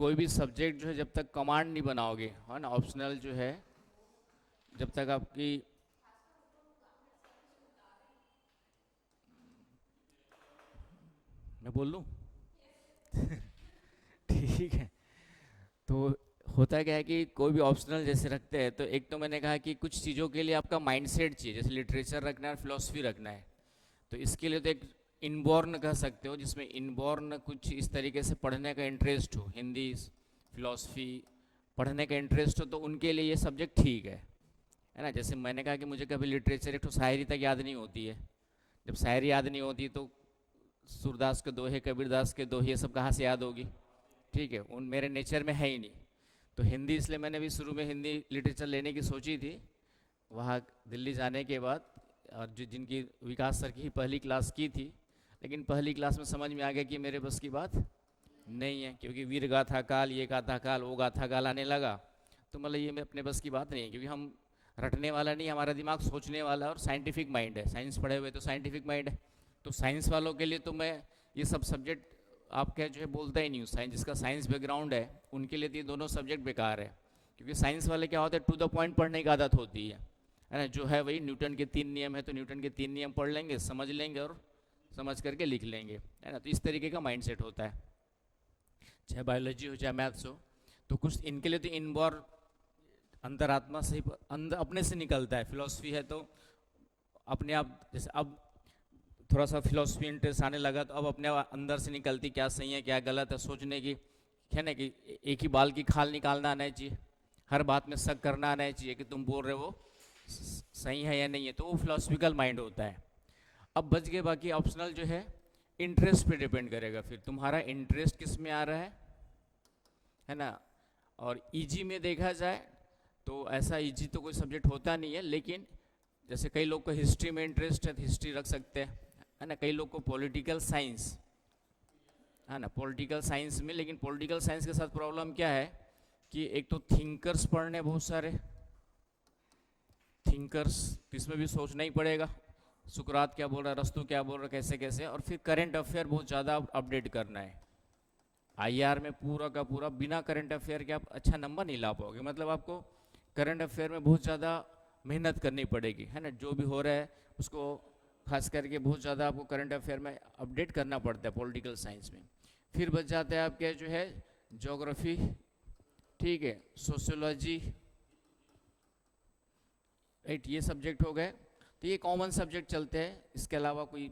कोई भी सब्जेक्ट जो है जब तक कमांड नहीं बनाओगे, है ना, ऑप्शनल जो है, जब तक आपकी, मैं बोल लूँ? ठीक है। तो होता क्या है कि कोई भी ऑप्शनल जैसे रखते हैं, तो एक तो मैंने कहा कि कुछ चीज़ों के लिए आपका माइंडसेट चाहिए, जैसे लिटरेचर रखना है और फिलोसफी रखना है। तो इसके लिए तो एक इनबॉर्न कह सकते हो, जिसमें इनबॉर्न कुछ इस तरीके से पढ़ने का इंटरेस्ट हो, हिंदी फिलोसफी पढ़ने का इंटरेस्ट हो, तो उनके लिए ये सब्जेक्ट ठीक है ना। जैसे मैंने कहा कि मुझे कभी लिटरेचर एक तो शायरी तक याद नहीं होती है। जब शायरी याद नहीं होती तो सूरदास के दोहे, कबीरदास के दोहे, ये सब कहाँ से याद होगी? ठीक है, उन मेरे नेचर में है ही नहीं। तो हिंदी इसलिए मैंने भी शुरू में हिंदी लिटरेचर लेने की सोची थी, वहाँ दिल्ली जाने के बाद, और जो जिनकी विकास सर की ही पहली क्लास की थी, लेकिन पहली क्लास में समझ में आ गया कि मेरे बस की बात नहीं है, क्योंकि वीर गाथा काल, ये गाथा काल, वो गाथा काल आने लगा। तो मतलब ये मैं अपने बस की बात नहीं है, क्योंकि हम रटने वाला नहीं, हमारा दिमाग सोचने वाला और साइंटिफिक माइंड है, साइंस पढ़े हुए तो साइंटिफिक माइंड है। तो साइंस वालों के लिए तो मैं ये सब सब्जेक्ट आप क्या जो है बोलता ही नहीं हूँ। साइंस, जिसका साइंस बैकग्राउंड है उनके लिए तो ये दोनों सब्जेक्ट बेकार है, क्योंकि साइंस वाले क्या होता है, टू द पॉइंट पढ़ने की आदत होती है ना। जो है वही न्यूटन के 3 नियम है, तो न्यूटन के 3 नियम पढ़ लेंगे, समझ लेंगे और समझ करके लिख लेंगे, है ना। तो इस तरीके का माइंडसेट होता है, चाहे बायोलॉजी हो चाहे मैथ्स हो। तो कुछ इनके लिए तो इनबॉर्न अंतरात्मा से ही अंदर अपने से निकलता है। फिलोसफी है तो अपने आप, जैसे अब थोड़ा सा फिलोसफी इंटरेस्ट आने लगा तो अब अपने अंदर से निकलती, क्या सही है क्या गलत है, सोचने की, है ना, कि एक ही बाल की खाल निकालना आना चाहिए, हर बात में शक करना आना चाहिए कि तुम बोल रहे हो सही है या नहीं है, तो वो फिलोसफिकल माइंड होता है। अब बच गए बाकी ऑप्शनल जो है, इंटरेस्ट पे डिपेंड करेगा, फिर तुम्हारा इंटरेस्ट किस में आ रहा है ना। और इजी में देखा जाए तो ऐसा इजी तो कोई सब्जेक्ट होता नहीं है, लेकिन जैसे कई लोग को हिस्ट्री में इंटरेस्ट है तो हिस्ट्री रख सकते हैं, है ना। कई लोग को पॉलिटिकल साइंस, है ना, पॉलिटिकल साइंस में, लेकिन पॉलिटिकल साइंस के साथ प्रॉब्लम क्या है कि एक तो थिंकर्स पढ़ने बहुत सारे, थिंकर्स, इसमें भी सोचना ही पड़ेगा, सुकरात क्या बोल रहा है, रस्तु क्या बोल रहा है, कैसे कैसे, और फिर करंट अफेयर बहुत ज़्यादा अपडेट करना है। आईआर में पूरा का पूरा बिना करंट अफेयर के आप अच्छा नंबर नहीं ला पाओगे, मतलब आपको करंट अफेयर में बहुत ज़्यादा मेहनत करनी पड़ेगी, है ना। जो भी हो रहा है उसको खास करके बहुत ज़्यादा आपको करंट अफेयर में अपडेट करना पड़ता है पॉलिटिकल साइंस में। फिर बच जाता है आपके जो है ज्योग्राफी, ठीक है, सोशियोलॉजी, राइट, ये सब्जेक्ट हो गए। तो ये कॉमन सब्जेक्ट चलते हैं, इसके अलावा कोई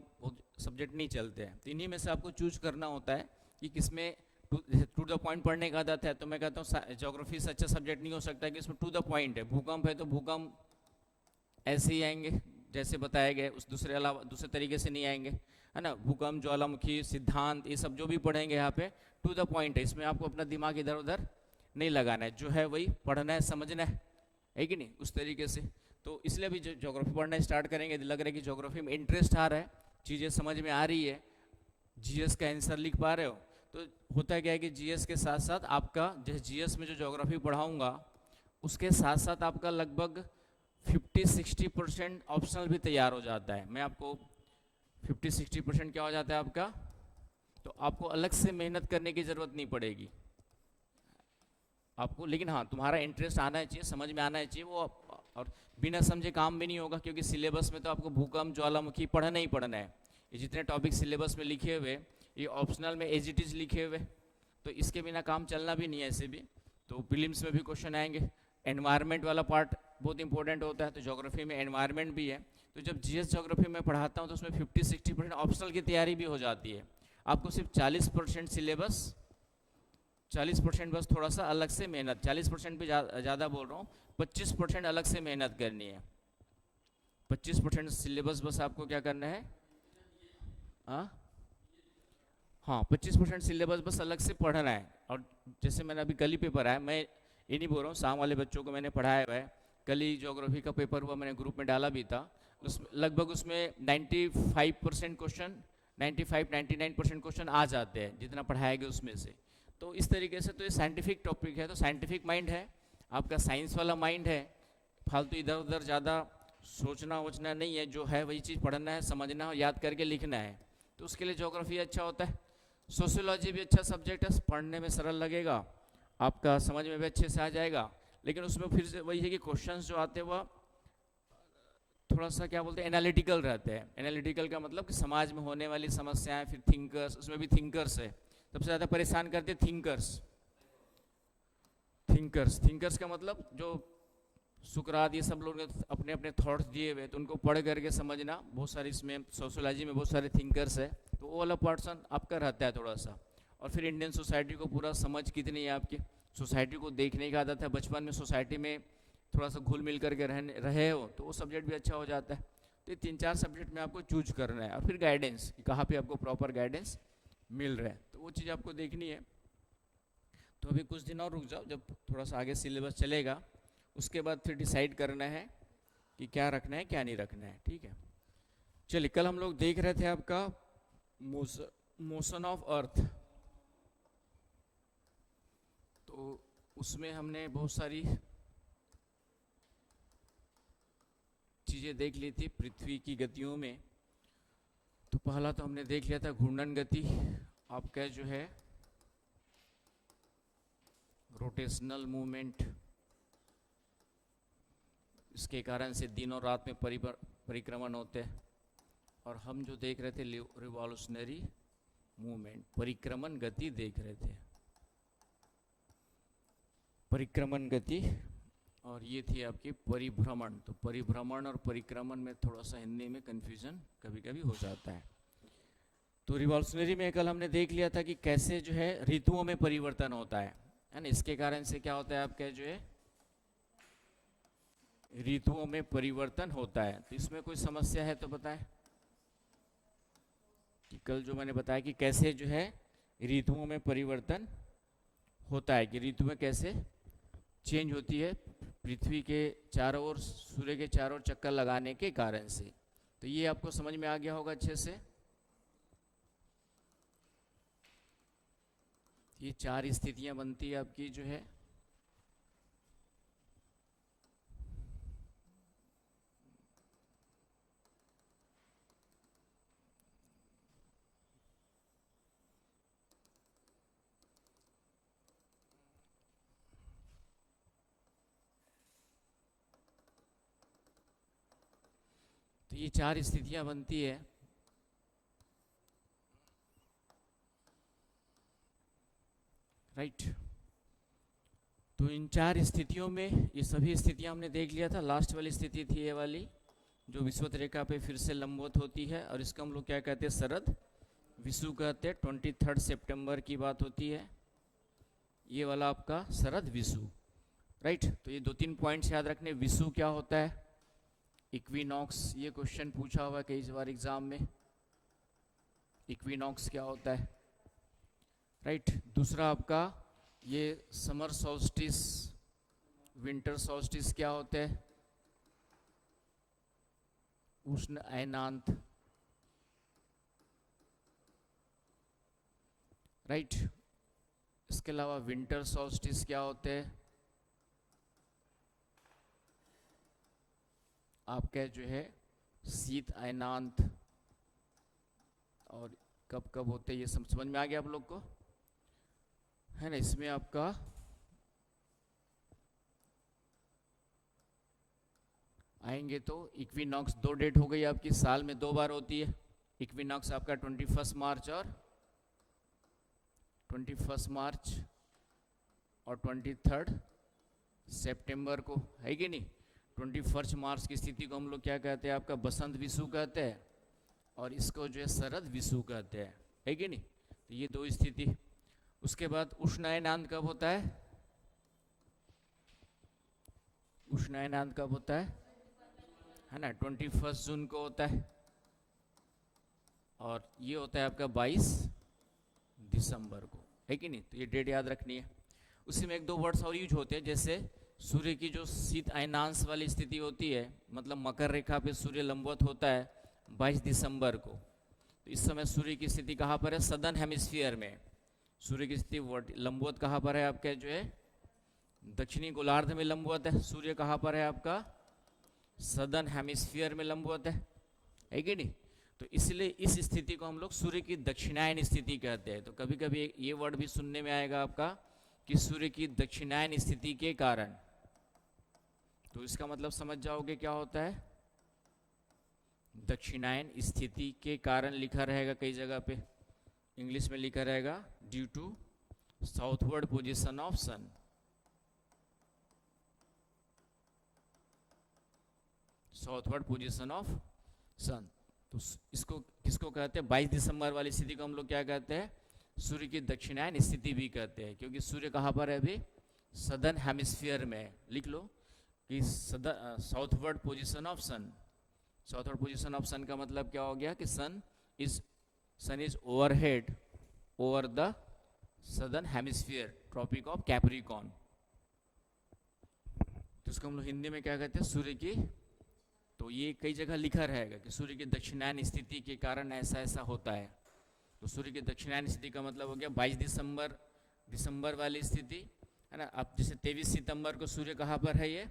सब्जेक्ट नहीं चलते हैं। तो इन्हीं में से आपको चूज करना होता है कि किसमें टू द पॉइंट पढ़ने का आदत है। तो मैं कहता हूँ ज्योग्राफी से अच्छा सब्जेक्ट नहीं हो सकता कि इसमें टू द पॉइंट है। भूकंप है तो भूकंप ऐसे ही आएंगे जैसे बताए गए, उस दूसरे अलावा दूसरे तरीके से नहीं आएंगे, है ना। भूकंप, ज्वालामुखी, सिद्धांत, ये सब जो भी पढ़ेंगे यहाँ पे टू द पॉइंट है, इसमें आपको अपना दिमाग इधर उधर नहीं लगाना है, जो है वही पढ़ना है, समझना है कि नहीं, उस तरीके से। तो इसलिए अभी जो ज्योग्राफी पढ़ना स्टार्ट करेंगे, लग रहा है कि ज्योग्राफी में इंटरेस्ट आ रहा है, चीज़ें समझ में आ रही है, जीएस का आंसर लिख पा रहे हो। तो होता क्या है कि जीएस के साथ साथ आपका, जैसे जीएस में जो ज्योग्राफी पढ़ाऊंगा उसके साथ साथ आपका लगभग 50-60% ऑप्शनल भी तैयार हो जाता है। मैं आपको 50-60% क्या हो जाता है आपका, तो आपको अलग से मेहनत करने की ज़रूरत नहीं पड़ेगी आपको, लेकिन हाँ तुम्हारा इंटरेस्ट आना चाहिए, समझ में आना चाहिए वो। और बिना समझे काम भी नहीं होगा, क्योंकि सिलेबस में तो आपको भूकंप, ज्वालामुखी पढ़ना ही पढ़ना है। ये जितने टॉपिक सिलेबस में लिखे हुए, ये ऑप्शनल में एज इट इज़ लिखे हुए, तो इसके बिना काम चलना भी नहीं है ऐसे भी। तो प्रीलिम्स में भी क्वेश्चन आएंगे। एनवायरनमेंट वाला पार्ट बहुत इंपॉर्टेंट होता है, तो ज्योग्राफी में एनवायरनमेंट भी है। तो जब जीएस ज्योग्राफी में पढ़ाता हूँ तो उसमें 50-60% ऑप्शनल की तैयारी भी हो जाती है। आपको सिर्फ 40% सिलेबस, 40% बस थोड़ा सा अलग से मेहनत, 40% भी ज़्यादा बोल रहा हूँ, 25% अलग से मेहनत करनी है। 25% सिलेबस बस आपको क्या करना है, हाँ 25% सिलेबस बस अलग से पढ़ना है। और जैसे मैंने अभी कल ही पेपर आया, मैं ये नहीं बोल रहा हूँ, शाम वाले बच्चों को मैंने पढ़ाया हुआ है, कल ही ज्योग्राफी का पेपर हुआ, मैंने ग्रुप में डाला भी था। उसमें लगभग उसमें 95% क्वेश्चन, 95-99% क्वेश्चन आ जाते हैं जितना पढ़ाया गया उसमें से। तो इस तरीके से तो ये साइंटिफिक टॉपिक है, तो साइंटिफिक माइंड है आपका, साइंस वाला माइंड है, फालतू इधर उधर ज़्यादा सोचना वोचना नहीं है, जो है वही चीज़ पढ़ना है, समझना है, याद करके लिखना है। तो उसके लिए ज्योग्राफी अच्छा होता है। सोशियोलॉजी भी अच्छा सब्जेक्ट है, पढ़ने में सरल लगेगा, आपका समझ में भी अच्छे से आ जाएगा। लेकिन उसमें फिर से वही है कि क्वेश्चंस जो आते हैं वह थोड़ा सा क्या बोलते हैं एनालिटिकल रहते हैं। एनालिटिकल का मतलब कि समाज में होने वाली समस्याएं, फिर थिंकर्स, उसमें भी थिंकर्स है, सबसे ज़्यादा परेशान करते थिंकर्स। थिंकर्स का मतलब जो सुकरात ये सब लोग ने अपने अपने थॉट्स दिए हुए, तो उनको पढ़ करके समझना। बहुत सारे इसमें सोशोलॉजी में बहुत सारे थिंकर्स है, तो वो वाला पर्सन आपका रहता है थोड़ा सा। और फिर इंडियन सोसाइटी को पूरा समझ कितनी है आपकी, सोसाइटी को देखने की आदत है, बचपन में सोसाइटी में थोड़ा सा घुल मिल करके रहे हो तो वो सब्जेक्ट भी अच्छा हो जाता है। तो ये 3-4 सब्जेक्ट में आपको चूज करना है। और फिर गाइडेंस, कहाँ पे आपको प्रॉपर गाइडेंस मिल रहा है, तो वो चीज़ आपको देखनी है। तो अभी कुछ दिन और रुक जाओ, जब थोड़ा सा आगे सिलेबस चलेगा उसके बाद फिर डिसाइड करना है कि क्या रखना है क्या नहीं रखना है। ठीक है, चलिए कल हम लोग देख रहे थे आपका मोशन ऑफ अर्थ। तो उसमें हमने बहुत सारी चीज़ें देख ली थी पृथ्वी की गतियों में। तो पहला तो हमने देख लिया था घूर्णन गति, आपका जो है रोटेशनल मूवमेंट, इसके कारण से दिन और रात में परिक्रमण होते हैं। और हम जो देख रहे थे रिवॉल्यूशनरी मूवमेंट, परिक्रमण गति देख रहे थे, परिक्रमण गति। और ये थी आपकी परिभ्रमण। तो परिभ्रमण और परिक्रमण में थोड़ा सा हिंदी में कंफ्यूजन कभी कभी हो जाता है। तो रिवॉल्यूशनरी में कल हमने देख लिया था कि कैसे जो है ऋतुओं में परिवर्तन होता है ना। इसके कारण से क्या होता है आपका जो है ऋतुओं में परिवर्तन होता है। तो इसमें कोई समस्या है तो बताएं कि कल जो मैंने बताया कि कैसे जो है ऋतुओं में परिवर्तन होता है, कि ऋतु में कैसे चेंज होती है पृथ्वी के चारों ओर, सूर्य के चारों ओर चक्कर लगाने के कारण से। तो ये आपको समझ में आ गया होगा अच्छे से। ये 4 स्थितियां बनती है आपकी जो है तो ये 4 स्थितियां बनती है। राइट। तो इन 4 स्थितियों में ये सभी स्थितियां हमने देख लिया था। लास्ट वाली स्थिति थी ये वाली जो विषुवत रेखा पे फिर से लंबवत होती है, और इसको हम लोग क्या कहते हैं शरद विषु कहते हैं। 23 सितंबर की बात होती है, ये वाला आपका शरद विषु। राइट। तो ये 2-3 पॉइंट्स याद रखने। विषु क्या होता है, इक्विनॉक्स, ये क्वेश्चन पूछा हुआ है कई बार एग्जाम में, इक्विनॉक्स क्या होता है। राइट। दूसरा आपका ये समर सॉल्स्टिस, विंटर सॉल्स्टिस क्या होते हैं, उष्ण अयनांत। राइट। इसके अलावा विंटर सॉल्स्टिस क्या होते हैं, आपका जो है शीत अयनांत। और कब कब होते हैं ये समझ में आ गया आप लोग को, है ना। इसमें आपका आएंगे तो इक्विनॉक्स 2 डेट हो गई आपकी, साल में 2 बार होती है इक्विनॉक्स आपका, 21 मार्च और 23 सितंबर को, है कि नहीं। 21 मार्च की स्थिति को हम लोग क्या कहते हैं आपका बसंत विषु कहते हैं, और इसको जो है शरद विषु कहते हैं, है कि नहीं। तो ये 2 स्थिति। उसके बाद उष्णायनांत कब होता है, उष्णायनांत कब होता है ना, 21 जून को होता है, और ये होता है आपका 22 दिसंबर को, है कि नहीं। तो ये डेट याद रखनी है। उसी में 1-2 वर्ड्स और यूज होते हैं, जैसे सूर्य की जो शीत अयनांश वाली स्थिति होती है, मतलब मकर रेखा पे सूर्य लंबवत होता है 22 दिसंबर को। तो इस समय सूर्य की स्थिति कहाँ पर है, सदर्न हेमिस्फीयर में। सूर्य की स्थिति लंबवत कहाँ पर है आपका जो है दक्षिणी गोलार्ध में लंबवत है। सूर्य कहाँ पर है आपका सदर्न हेमिस्फीयर में लंबवत है कि नहीं। तो इसलिए इस स्थिति को हम लोग सूर्य की दक्षिणायन स्थिति कहते हैं। तो कभी कभी ये वर्ड भी सुनने में आएगा आपका कि सूर्य की दक्षिणायन स्थिति के कारण। तो इसका मतलब समझ जाओगे क्या होता है। दक्षिणायन स्थिति के कारण लिखा रहेगा कई जगह पे, इंग्लिश में लिखा रहेगा due to southward position of sun. Southward position of sun. तो इसको किसको कहते हैं, 22 दिसंबर वाली स्थिति को हम लोग क्या कहते हैं, सूर्य की दक्षिणायन स्थिति भी कहते हैं, क्योंकि सूर्य कहाँ पर है अभी, सदर्न हेमिस्फीयर में। लिख लो कि southward position of sun. Southward position of sun का मतलब क्या हो गया कि sun is overhead over the southern hemisphere, tropic of Capricorn. तो इसको हम लोग हिंदी में क्या कहते हैं, सूर्य की, तो ये कई जगह लिखा रहेगा कि सूर्य की दक्षिणायन स्थिति के कारण ऐसा ऐसा होता है। तो सूर्य की दक्षिणायन स्थिति का मतलब हो गया 22 दिसंबर वाली स्थिति है ना। अब जैसे 23 सितंबर को सूर्य कहाँ पर है, ये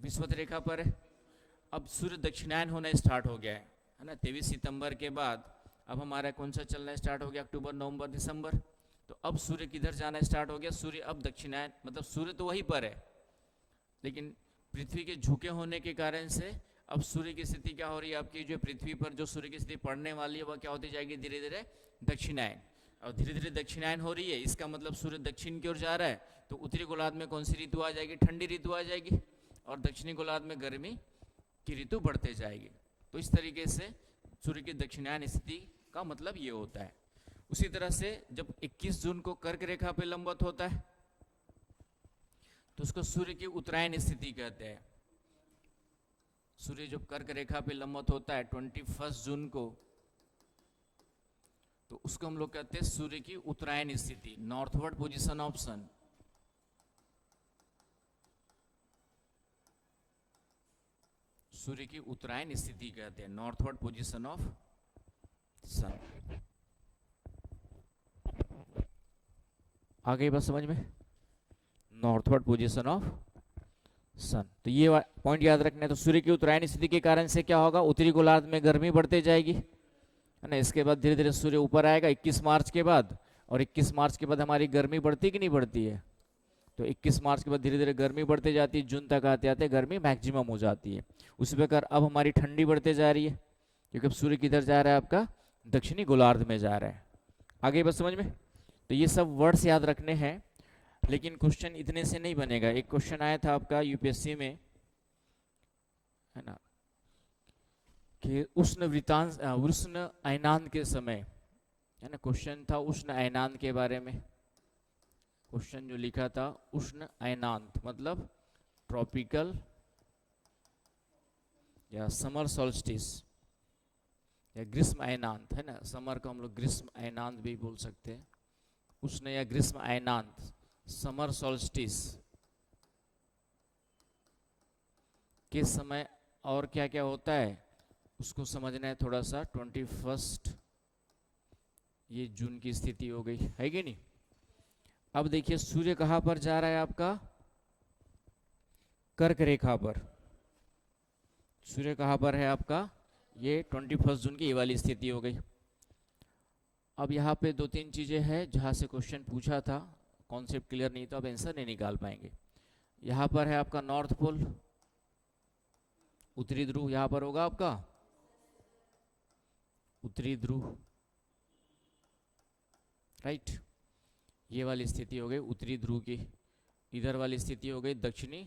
विषुवत रेखा पर है। अब सूर्य दक्षिणायन होना स्टार्ट हो गया है ना। 23 सितंबर के बाद अब हमारा कौन सा चलना स्टार्ट हो गया, अक्टूबर, नवंबर, दिसंबर। तो अब सूर्य किधर जाना स्टार्ट हो गया, सूर्य अब दक्षिणायन, मतलब सूर्य तो वहीं पर है, लेकिन पृथ्वी के झुके होने के कारण से अब सूर्य की स्थिति क्या हो रही है, आपकी जो पृथ्वी पर जो सूर्य की स्थिति पड़ने वाली है वह क्या होती जाएगी, धीरे धीरे दक्षिणायन। और धीरे धीरे दक्षिणायन हो रही है, इसका मतलब सूर्य दक्षिण की ओर जा रहा है। तो उत्तरी गोलार्ध में कौन सी ऋतु आ जाएगी, ठंडी ऋतु आ जाएगी, और दक्षिणी गोलार्ध में गर्मी की ऋतु बढ़ते जाएगी। तो इस तरीके से सूर्य की दक्षिणायन स्थिति का मतलब ये होता है। उसी तरह से जब 21 जून को कर्क रेखा पे लंबवत होता है तो उसको सूर्य की उत्तरायण स्थिति कहते हैं। सूर्य जब कर्क रेखा पे लंबवत होता है 21 जून को, तो उसको हम लोग कहते हैं सूर्य की उत्तरायण स्थिति, नॉर्थवर्ड पोजीशन ऑफ सन। सूर्य की उत्तरायण स्थिति कहते हैं, नॉर्थवर्ड पोजीशन ऑफ सन। आ गई बात समझ में, नॉर्थवर्ड पोजीशन ऑफ सन। तो ये पॉइंट याद रखना है। तो सूर्य की उत्तरायण स्थिति के कारण से क्या होगा, उत्तरी गोलार्ध में गर्मी बढ़ते जाएगी है ना। इसके बाद धीरे धीरे सूर्य ऊपर आएगा 21 मार्च के बाद, और 21 मार्च के बाद हमारी गर्मी बढ़ती कि नहीं बढ़ती है। तो 21 मार्च के बाद धीरे धीरे गर्मी बढ़ते जाती है, जून तक आते आते गर्मी मैक्सिमम हो जाती है। उसी प्रकार अब हमारी ठंडी बढ़ते जा रही है, क्योंकि अब सूर्य किधर जा रहा है, आपका दक्षिणी गोलार्ध में जा रहा है। आगे बस समझ में। तो ये सब वर्ड्स याद रखने हैं, लेकिन क्वेश्चन इतने से नहीं बनेगा। एक क्वेश्चन आया था आपका यूपीएससी में है ना, कि उष्ण अयनांत के समय है ना, क्वेश्चन था उष्ण अयनांत के बारे में। क्वेश्चन जो लिखा था उष्ण अयनांत मतलब ट्रॉपिकल या समर सॉल्स्टिस या ग्रीष्म अयनांत है ना। समर को हम लोग ग्रीष्म अयनांत भी बोल सकते हैं। उष्ण या ग्रीष्म अयनांत, समर सॉल्स्टिस के समय और क्या क्या होता है उसको समझना है थोड़ा सा। 21 ये जून की स्थिति हो गई है कि नहीं। अब देखिए सूर्य कहां पर जा रहा है, आपका कर्क रेखा पर। सूर्य कहां पर है आपका, ये 21 जून की ये वाली स्थिति हो गई। अब यहाँ पे 2-3 चीजें हैं जहां से क्वेश्चन पूछा था, कॉन्सेप्ट क्लियर नहीं तो आप आंसर नहीं निकाल पाएंगे। यहाँ पर है आपका नॉर्थ पोल, उत्तरी ध्रुव, यहाँ पर होगा आपका उत्तरी ध्रुव, राइट। ये वाली स्थिति हो गई उत्तरी ध्रुव की। इधर वाली स्थिति हो गई दक्षिणी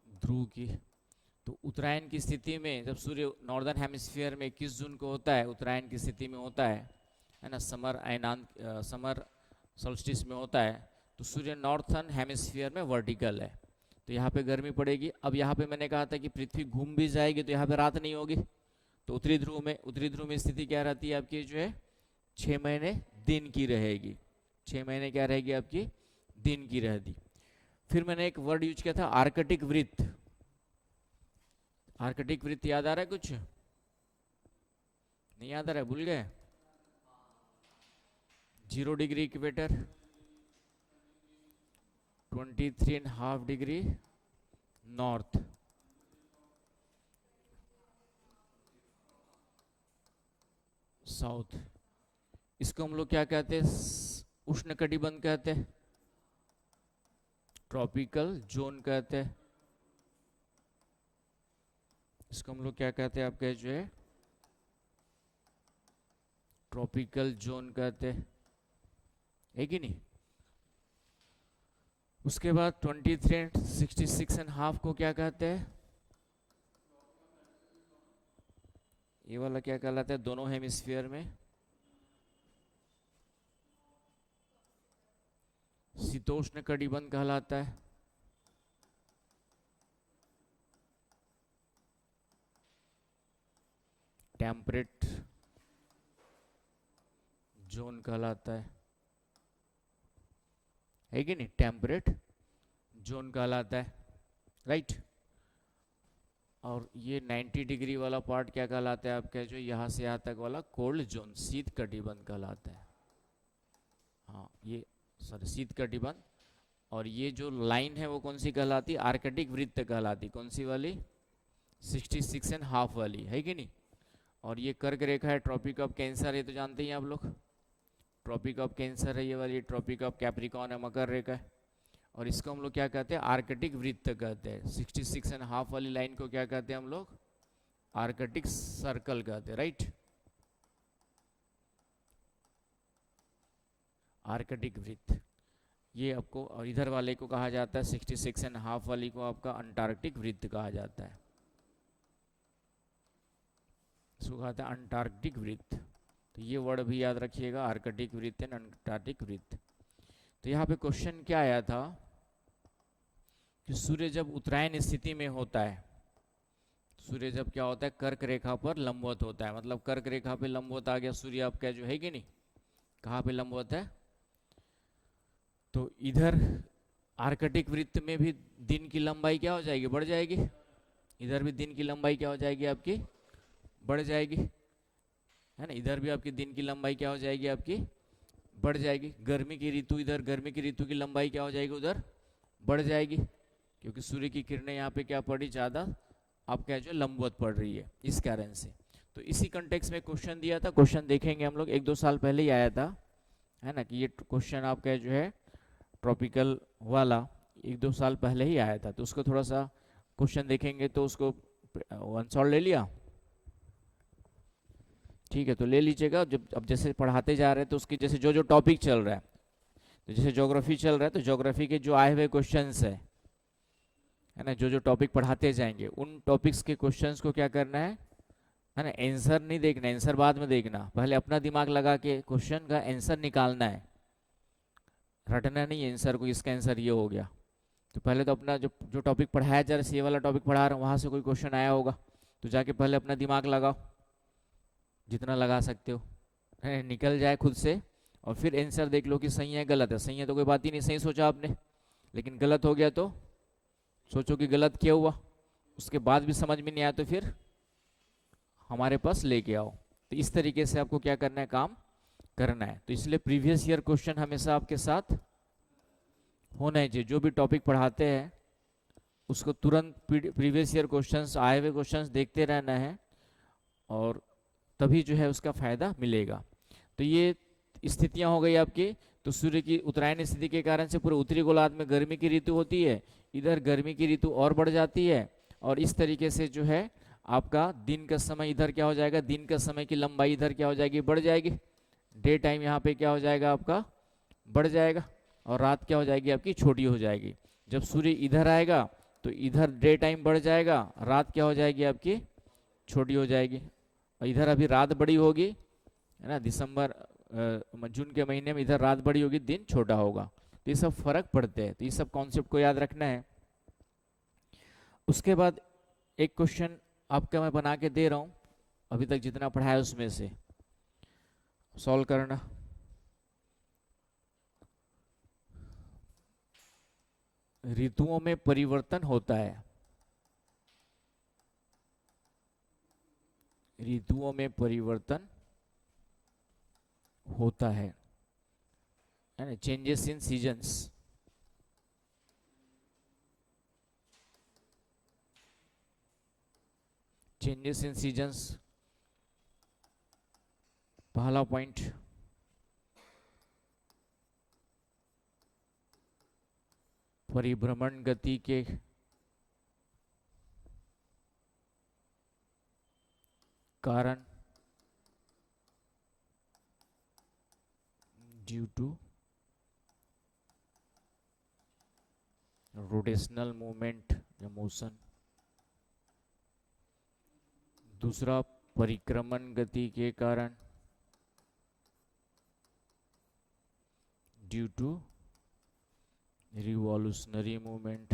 ध्रुव की। तो उत्तरायण की स्थिति में जब सूर्य नॉर्दर्न हेमिस्फीयर में 21 जून को होता है, उत्तरायण की स्थिति में होता है ना, समर सोल्स्टिस में होता है, तो सूर्य नॉर्थर्न हेमिस्फीयर में वर्टिकल है, तो यहाँ पे गर्मी पड़ेगी। अब यहाँ पे मैंने कहा था कि पृथ्वी घूम भी जाएगी तो यहाँ पे रात नहीं होगी। तो उत्तरी ध्रुव में स्थिति क्या रहती है आपकी, जो है 6 महीने दिन की रहेगी। 6 महीने क्या रहेगी आपकी, दिन की रहेगी। फिर मैंने एक वर्ड यूज किया था आर्कटिक वृत्त। आर्कटिक वृत्त याद आ रहा है, कुछ नहीं याद आ रहा है, भूल गए। 0 degree equator, 23.5 degree north, south. इसको हम लोग क्या कहते हैं, उष्णकटिबंध कहते हैं। ट्रॉपिकल जोन कहते हैं, इसको हम लोग क्या कहते हैं आपके जो है ट्रॉपिकल जोन कहते हैं, है कि नहीं। उसके बाद 23 एंड 66.5 को क्या कहते हैं, ये वाला क्या कहलाता है दोनों हेमिस्फीयर में, शीतोष्ण कटिबंध कहलाता है। टेम्परेट जोन कहलाता है कि नहीं, टेम्परेट जोन कहलाता है, राइट। और ये 90 डिग्री वाला पार्ट क्या कहलाता है आपका जो यहाँ से यहाँ तक वाला कोल्ड जोन, शीत कटिबंध कहलाता है। हाँ ये सॉरी शीत कटिबंध। और ये जो लाइन है वो कौन सी कहलाती है, आर्कटिक वृत्त कहलाती, कौन सी वाली, 66.5 वाली, है कि नहीं। और ये कर्क रेखा है ट्रॉपिक ऑफ कैंसर, ये तो जानते ही हैं आप लोग, ट्रॉपिक ऑफ कैंसर है ये वाली, ट्रॉपिक ऑफ कैप्रिकॉर्न है मकर रेखा है। और इसको हम लोग क्या कहते हैं, आर्कटिक वृत्त कहते हैं। 66.5 वाली लाइन को क्या कहते हैं हम लोग, आर्कटिक सर्कल कहते हैं, राइट। आर्कटिक वृत्त ये आपको, और इधर वाले को कहा जाता है 66.5 वाली को आपका अंटार्कटिक वृत्त कहा जाता है, इसको कहता है अंटार्कटिक वृत्त। तो ये वर्ड भी याद रखिएगा, आर्कटिक वृत्त एंड अंटार्कटिक वृत्त। तो यहाँ पे क्वेश्चन क्या आया था कि सूर्य जब उत्तरायण स्थिति में होता है, सूर्य जब क्या होता है कर्क रेखा पर लंबवत होता है, मतलब कर्क रेखा पे लंबवत आ गया सूर्य आपका जो है कि नहीं, कहाँ पे लंबवत है, तो इधर आर्कटिक वृत्त में भी दिन की लंबाई क्या हो जाएगी, बढ़ जाएगी। इधर भी दिन की लंबाई क्या हो जाएगी आपकी, बढ़ जाएगी, है ना। इधर भी आपकी दिन की लंबाई क्या हो जाएगी आपकी, बढ़ जाएगी। गर्मी की ऋतु, इधर गर्मी की ऋतु की लंबाई क्या हो जाएगी, उधर बढ़ जाएगी, क्योंकि सूर्य की किरणें यहाँ पे क्या पड़ी, ज़्यादा आप क्या जो लंबवत पड़ रही है, इस कारण से। तो इसी कंटेक्स में क्वेश्चन दिया था, क्वेश्चन देखेंगे हम लोग, 1-2 साल पहले ही आया था, है ना, कि ये क्वेश्चन आपका जो है ट्रॉपिकल वाला 1-2 साल पहले ही आया था। तो उसको थोड़ा सा क्वेश्चन देखेंगे, तो उसको आंसर ले लिया, ठीक है। तो ले लीजिएगा, जब अब जैसे पढ़ाते जा रहे हैं तो उसकी जैसे जो जो टॉपिक चल रहा है, तो जैसे ज्योग्राफी चल रहा है तो ज्योग्राफी के जो आए हुए क्वेश्चंस है ना, जो जो टॉपिक पढ़ाते जाएंगे उन टॉपिक्स के क्वेश्चंस को क्या करना है ना, आंसर नहीं देखना, आंसर बाद में देखना, पहले अपना दिमाग लगा के क्वेश्चन का आंसर निकालना है, रटना नहीं आंसर को, इसका आंसर ये हो गया। तो पहले तो अपना जो जो टॉपिक पढ़ाया जा रहा है, ये वाला टॉपिक पढ़ा रहा हूँ, वहाँ से कोई क्वेश्चन आया होगा तो जाके पहले अपना दिमाग लगाओ, जितना लगा सकते हो, है निकल जाए खुद से, और फिर आंसर देख लो कि सही है गलत है। सही है तो कोई बात ही नहीं, सही सोचा आपने, लेकिन गलत हो गया तो सोचो कि गलत क्या हुआ, उसके बाद भी समझ में नहीं आया तो फिर हमारे पास लेके आओ। तो इस तरीके से आपको क्या करना है, काम करना है। तो इसलिए प्रीवियस ईयर क्वेश्चन हमेशा आपके साथ होना चाहिए, जो भी टॉपिक पढ़ाते हैं उसको तुरंत प्रीवियस ईयर क्वेश्चंस, आए हुए क्वेश्चंस देखते रहना है, और तभी जो है उसका फायदा मिलेगा। तो ये स्थितियां हो गई आपकी। तो सूर्य की उत्तरायण स्थिति के कारण से पूरे उत्तरी गोलार्ध में गर्मी की ऋतु होती है, इधर गर्मी की ऋतु और बढ़ जाती है, और इस तरीके से जो है आपका दिन का समय इधर क्या हो जाएगा, दिन का समय की लंबाई इधर क्या हो जाएगी, बढ़ जाएगी। डे टाइम यहाँ पे क्या हो जाएगा आपका, बढ़ जाएगा, और रात क्या हो जाएगी आपकी, छोटी हो जाएगी। जब सूर्य इधर आएगा तो इधर डे टाइम बढ़ जाएगा, रात क्या हो जाएगी आपकी, छोटी हो जाएगी। और इधर अभी रात बड़ी होगी, है ना, दिसंबर जून के महीने में इधर रात बड़ी होगी, दिन छोटा होगा। तो ये सब फर्क पड़ते हैं, तो ये सब कॉन्सेप्ट को याद रखना है। उसके बाद एक क्वेश्चन आपका मैं बना के दे रहा हूँ, अभी तक जितना पढ़ा है उसमें से सॉल्व करना। ऋतुओं में परिवर्तन होता है, ऋतुओं में परिवर्तन होता है ना, changes in seasons. Changes in seasons पहला पॉइंट। परिभ्रमण गति के कारण ड्यू टू रोटेशनल मूवमेंट या मोशन। दूसरा, परिक्रमण गति के कारण ड्यू टू रिवॉल्यूशनरी मूवमेंट।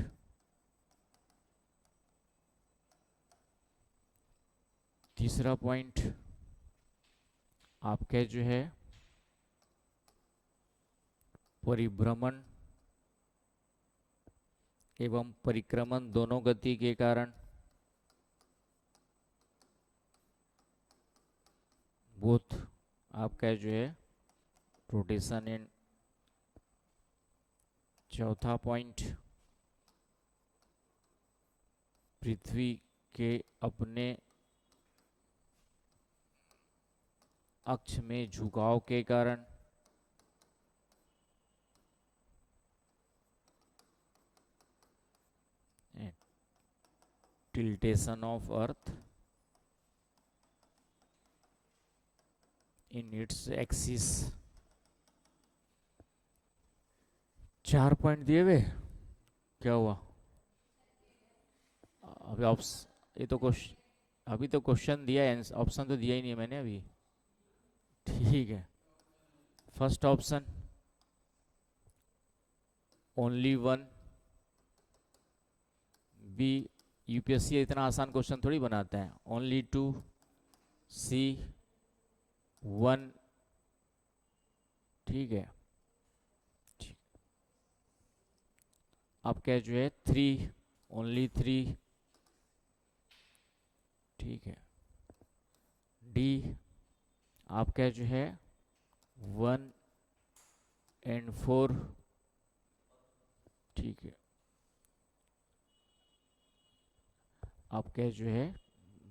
तीसरा पॉइंट आपका जो है परिभ्रमण एवं परिक्रमण दोनों गति के कारण बोथ आपका जो है रोटेशन एंड। चौथा पॉइंट, पृथ्वी के अपने अक्ष में झुकाव के कारण tiltation of earth in its axis. 4 point दिए हुए, क्या हुआ? अभी ये तो क्वेश्चन, अभी तो क्वेश्चन दिया है, ऑप्शन तो दिया ही नहीं है मैंने अभी। ठीक है, first option only one. B, UPSC इतना आसान क्वेश्चन थोड़ी बनाता है। Only two. C, one. ठीक है, आपका जो है 3, ओनली 3। ठीक है, डी आपका जो है 1 and 4। ठीक है, आपका जो है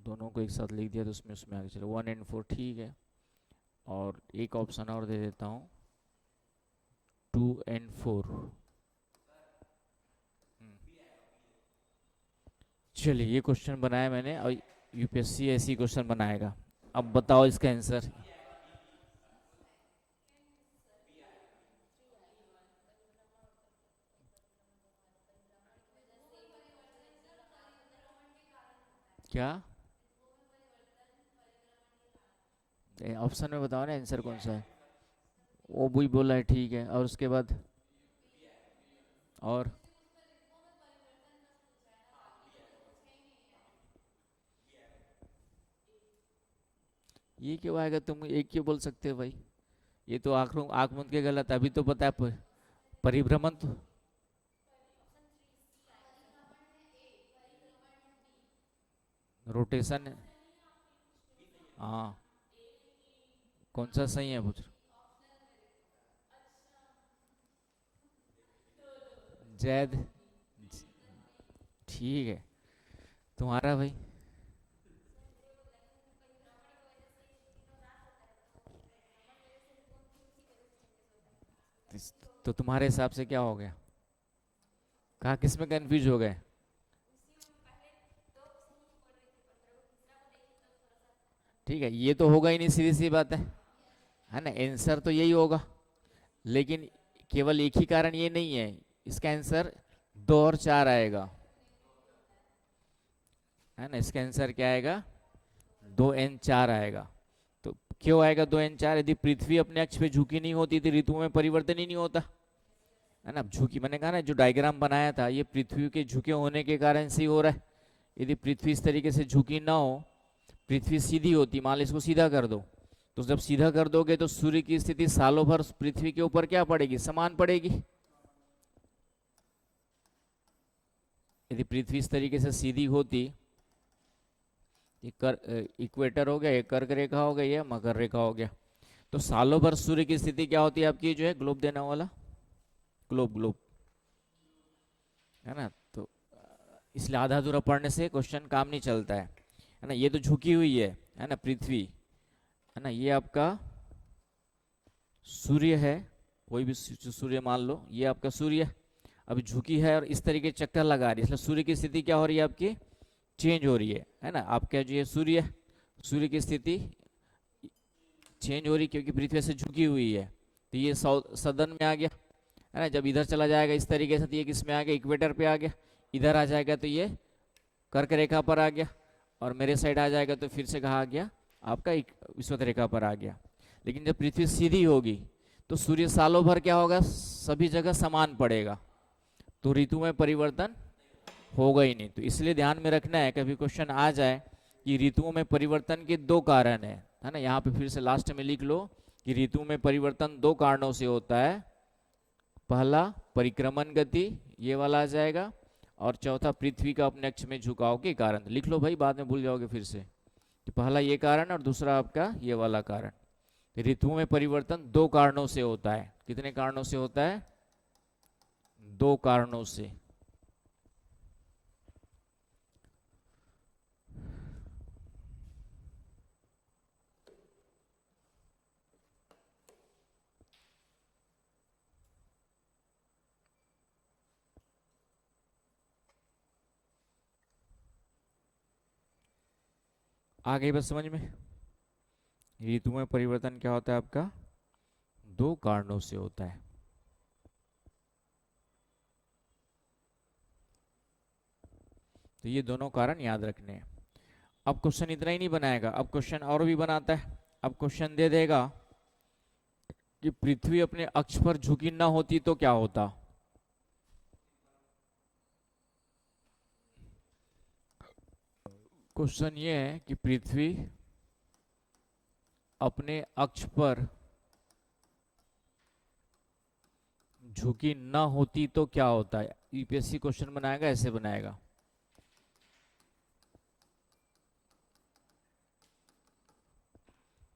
दोनों को एक साथ लिख दिया तो उसमें आगे चलो 1 and 4। ठीक है, और एक ऑप्शन और दे देता हूँ 2 and 4। चलिए, ये क्वेश्चन बनाया मैंने और यूपीएससी ऐसी क्वेश्चन बनाएगा। अब बताओ इसका आंसर। क्या ऑप्शन में बताओ ना, आंसर कौन सा है? वो भी बोला है, ठीक है, और उसके बाद और ये क्यों आएगा? तुम एक क्यों बोल सकते हो भाई? ये तो आंख मूंद के गलत है। अभी तो पता है परिभ्रमण तो रोटेशन है। हाँ, कौन सा सही है पूछ? जैद। ठीक है, तुम्हारा भाई। तो तुम्हारे हिसाब से क्या हो गया? कहा किस में कंफ्यूज हो गए? ठीक है, ये तो होगा ही नहीं, सीधी सी बात है ना। आंसर तो यही होगा, लेकिन केवल एक ही कारण ये नहीं है, इसका आंसर 2 और 4 आएगा, है ना। इसका आंसर क्या आएगा? 2 and 4 आएगा। तो क्यों आएगा 2 and 4? यदि पृथ्वी अपने अक्ष पे झुकी नहीं होती तो ऋतुओं में परिवर्तन ही नहीं होता, है ना। झुकी, मैंने कहा ना, जो डायग्राम बनाया था ये पृथ्वी के झुके होने के कारण से ही हो रहा है। यदि पृथ्वी इस तरीके से झुकी ना हो, पृथ्वी सीधी होती, मान लो इसको सीधा कर दो, तो जब सीधा कर दोगे तो सूर्य की स्थिति सालों भर पृथ्वी के ऊपर क्या पड़ेगी? समान पड़ेगी। यदि पृथ्वी इस तरीके से सीधी होती, इक्वेटर हो गया, ये कर्क रेखा हो गई, ये मकर रेखा हो गया, तो सालों भर सूर्य की स्थिति क्या होती है आपकी? जो है ग्लोब देने वाला, ग्लोब, है ना। तो इसलिए आधा अधूरा पढ़ने से क्वेश्चन काम नहीं चलता है ना। ये तो झुकी हुई है ना पृथ्वी, है ना। ये आपका सूर्य है, कोई भी सूर्य मान लो, ये आपका सूर्य। अभी झुकी है और इस तरीके चक्कर लगा रही है, इसलिए सूर्य की स्थिति क्या हो रही है आपकी, चेंज हो रही है ना। आप क्या जो ये सूर्य, सूर्य की स्थिति चेंज हो रही क्योंकि पृथ्वी से झुकी हुई है। तो ये सदन में आ गया है ना, जब इधर चला जाएगा इस तरीके से तो ये किस में आ गया, इक्वेटर पे आ गया। इधर आ जाएगा तो ये कर्क रेखा पर आ गया, और मेरे साइड आ जाएगा तो फिर से कहा आ गया आपका विषुवत रेखा पर आ गया। लेकिन जब पृथ्वी सीधी होगी तो सूर्य सालों भर क्या होगा, सभी जगह समान पड़ेगा, तो ऋतु में परिवर्तन होगा ही नहीं। तो इसलिए ध्यान में रखना है, कभी क्वेश्चन आ जाए कि ऋतुओं में परिवर्तन के दो कारण है ना। यहाँ पे फिर से लास्ट में लिख लो कि ऋतु में परिवर्तन दो कारणों से होता है। पहला परिक्रमण गति, ये वाला आ जाएगा, और चौथा पृथ्वी का अपने अक्ष में झुकाव के कारण। लिख लो भाई, बाद में भूल जाओगे फिर से। तो पहला ये कारण और दूसरा आपका ये वाला कारण। ऋतुओं में परिवर्तन दो कारणों से होता है। कितने कारणों से होता है, दो कारणों से। आ गई बस समझ में, ऋतु में परिवर्तन क्या होता है आपका, दो कारणों से होता है। तो ये दोनों कारण याद रखने हैं। अब क्वेश्चन इतना ही नहीं बनाएगा, अब क्वेश्चन और भी बनाता है। अब क्वेश्चन दे देगा कि पृथ्वी अपने अक्ष पर झुकी ना होती तो क्या होता। क्वेश्चन ये है कि पृथ्वी अपने अक्ष पर झुकी ना होती तो क्या होता है। यूपीएससी क्वेश्चन बनाएगा, ऐसे बनाएगा।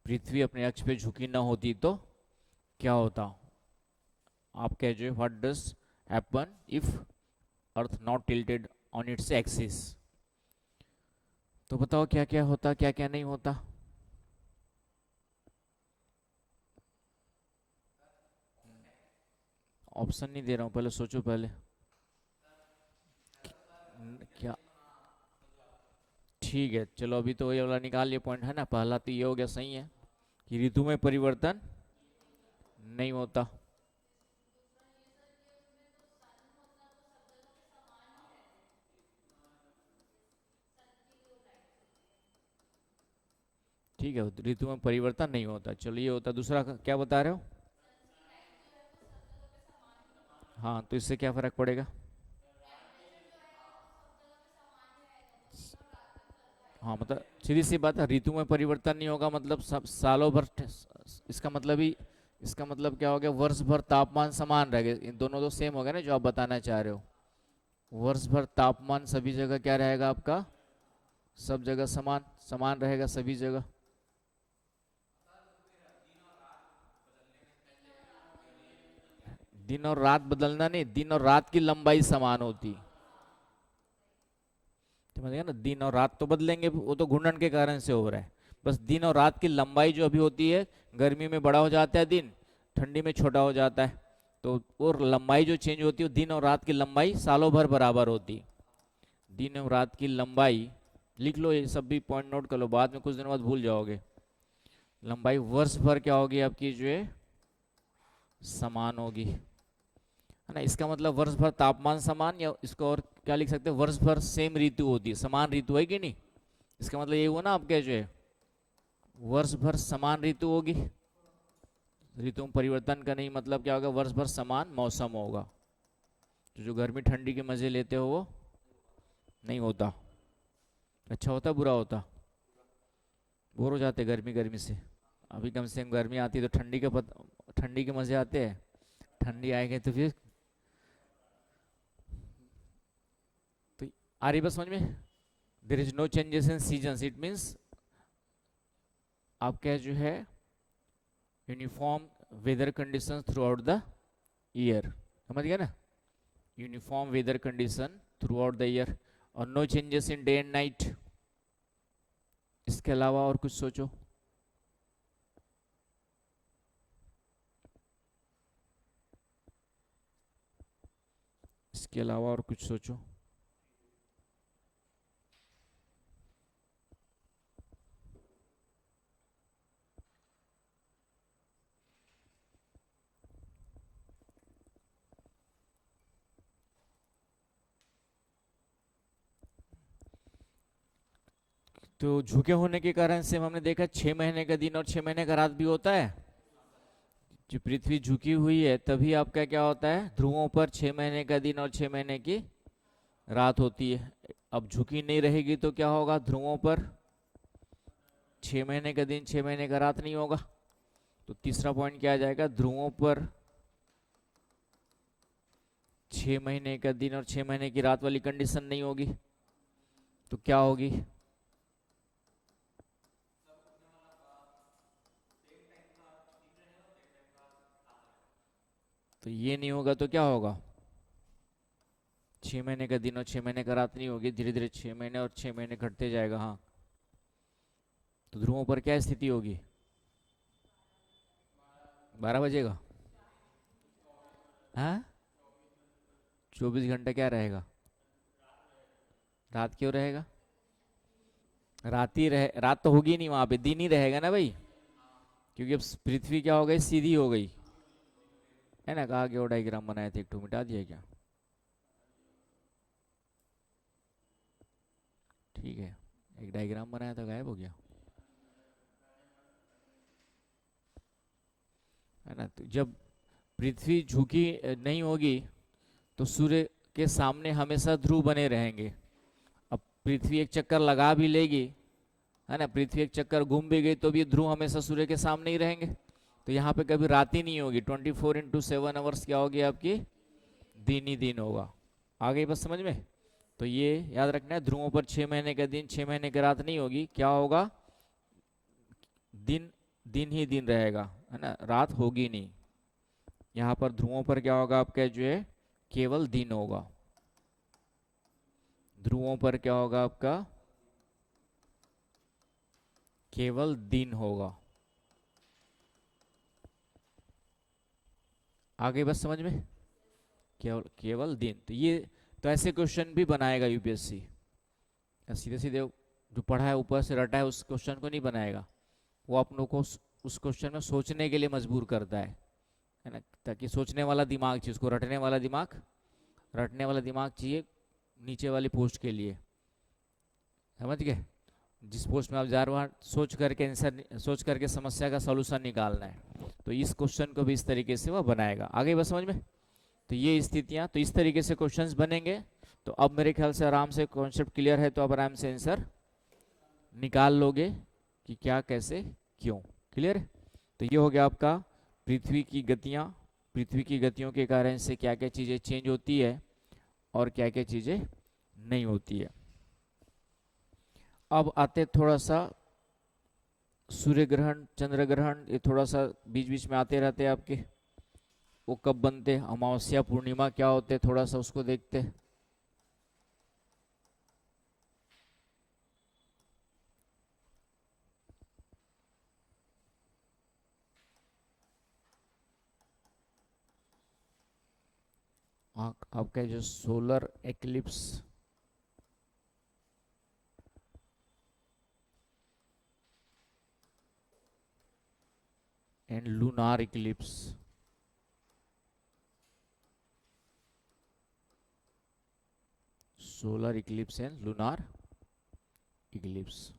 पृथ्वी अपने अक्ष पे झुकी ना होती तो क्या होता। आप कह जो what does happen if earth not tilted on its axis. तो बताओ क्या क्या होता, क्या क्या नहीं होता। ऑप्शन नहीं दे रहा हूं, पहले सोचो पहले क्या। ठीक है चलो, अभी तो ये वाला निकाल लिया पॉइंट है ना। पहला तो ये हो गया, सही है कि ऋतु में परिवर्तन नहीं होता। ठीक है, ऋतु में परिवर्तन नहीं होता, चलो ये होता। दूसरा क्या बता रहे हो। हाँ तो इससे क्या फर्क पड़ेगा। हाँ मतलब सीधी सी बात है, ऋतु में परिवर्तन नहीं होगा मतलब सब सालों भर इसका मतलब ही, इसका मतलब क्या हो गया, वर्ष भर तापमान समान रहेगा। इन दोनों तो सेम हो गया ना जो आप बताना चाह रहे हो। वर्ष भर तापमान सभी जगह क्या रहेगा आपका, सब जगह समान समान रहेगा सभी जगह। दिन और रात बदलना नहीं, दिन और रात की लंबाई समान होती। समझ ना, दिन और रात तो बदलेंगे, वो तो घूर्णन के कारण से हो रहा है। बस दिन और रात की लंबाई जो अभी होती है, गर्मी में बड़ा हो जाता है दिन, ठंडी में छोटा हो जाता है। तो वो लंबाई जो चेंज होती है, दिन और रात की लंबाई सालों भर बराबर होती। दिन और रात की लंबाई, लिख लो ये सब भी पॉइंट नोट कर लो, बाद में कुछ दिनों बाद भूल जाओगे। लंबाई वर्ष भर क्या होगी आपकी जो है, समान होगी, है ना। इसका मतलब वर्ष भर तापमान समान, या इसको और क्या लिख सकते हैं, वर्ष भर सेम ऋतु होती है, समान ऋतु है कि नहीं। इसका मतलब ये हुआ ना आपके जो है, वर्ष भर समान ऋतु होगी। ऋतु में परिवर्तन का नहीं मतलब क्या होगा, वर्ष भर समान मौसम होगा। तो जो गर्मी ठंडी के मजे लेते हो वो नहीं होता। अच्छा होता बुरा होता, बोर हो जाते गर्मी गर्मी से। अभी कम से कम गर्मी आती है तो ठंडी के मजे आते हैं। ठंडी आएगी तो फिर, तो आ रही बस समझ में। There is no changes in season, it means आपका जो है uniform weather condition throughout the year. समझ गया ना, uniform weather condition throughout the year, और no changes in day and night. इसके अलावा और कुछ सोचो। इसके अलावा और कुछ सोचो। तो झुके होने के कारण से हमने देखा 6 महीने का दिन और 6 महीने का रात भी होता है। जो पृथ्वी झुकी हुई है तभी आपका क्या होता है, ध्रुवों पर 6 महीने का दिन और 6 महीने की रात होती है। अब झुकी नहीं रहेगी तो क्या होगा, ध्रुवों पर 6 महीने का दिन 6 महीने का रात नहीं होगा। तो तीसरा पॉइंट क्या आ जाएगा, ध्रुवों पर 6 महीने का दिन और 6 महीने की रात वाली कंडीशन नहीं होगी। तो क्या होगी, तो ये नहीं होगा तो क्या होगा, 6 महीने का दिन और 6 महीने का रात नहीं होगी, धीरे धीरे 6 महीने और 6 महीने घटते जाएगा। हाँ, तो ध्रुवों पर क्या स्थिति होगी, 12 बजेगा। हाँ, 24 घंटा क्या रहेगा, रात क्यों रहेगा, रात ही रहे, रात तो होगी नहीं वहां पे, दिन ही रहेगा ना भाई। क्योंकि अब पृथ्वी क्या हो गई, सीधी हो गई है ना। कहा कि वो डायग्राम बनाए थे, एक ठो मिटा दिया क्या, ठीक है, एक डायग्राम बनाया था गायब हो गया है ना। तो जब पृथ्वी झुकी नहीं होगी तो सूर्य के सामने हमेशा ध्रुव बने रहेंगे। अब पृथ्वी एक चक्कर लगा भी लेगी है ना, पृथ्वी एक चक्कर घूम भी गई तो भी ध्रुव हमेशा सूर्य के सामने ही रहेंगे। तो यहाँ पे कभी रात ही नहीं होगी, 24 × 7 आवर्स क्या होगी आपकी, दिन ही दिन होगा। आ गई बस समझ में। तो ये याद रखना है, ध्रुवों पर 6 महीने का दिन 6 महीने की रात नहीं होगी, क्या होगा, दिन दिन ही दिन रहेगा है ना, रात होगी नहीं। यहाँ पर ध्रुवों पर क्या होगा आपका जो है, केवल दिन होगा। ध्रुवों पर क्या होगा आपका, केवल दिन होगा। आगे बस समझ में, केवल केवल दिन। तो ये, तो ऐसे क्वेश्चन भी बनाएगा यूपीएससी। सीधे सीधे जो पढ़ा है ऊपर से रटा है उस क्वेश्चन को नहीं बनाएगा, वो आप लोग को उस क्वेश्चन में सोचने के लिए मजबूर करता है ना। ताकि सोचने वाला दिमाग चाहिए उसको, रटने वाला दिमाग चाहिए नीचे वाली पोस्ट के लिए, समझ गए। जिस पोस्ट में आप जा रहे हो सोच करके आंसर, सोच करके समस्या का सॉल्यूशन निकालना है, तो इस क्वेश्चन को भी इस तरीके से वह बनाएगा। आगे बस समझ में। तो ये स्थितियां, तो इस तरीके से क्वेश्चंस बनेंगे। तो अब मेरे ख्याल से आराम से कॉन्सेप्ट क्लियर है, तो अब आराम से आंसर निकाल लोगे कि क्या कैसे क्यों। क्लियर है। तो ये हो गया आपका पृथ्वी की गतियां, पृथ्वी की गतियों के कारण से क्या क्या चीज़ें चेंज होती है और क्या क्या चीज़ें नहीं होती है। अब आते थोड़ा सा सूर्य ग्रहण चंद्र ग्रहण, ये थोड़ा सा बीच बीच में आते रहते हैं आपके, वो कब बनते, अमावस्या पूर्णिमा क्या होते, थोड़ा सा उसको देखते। आपका जो solar eclipse and lunar Eclipse, solar Eclipse and lunar Eclipse.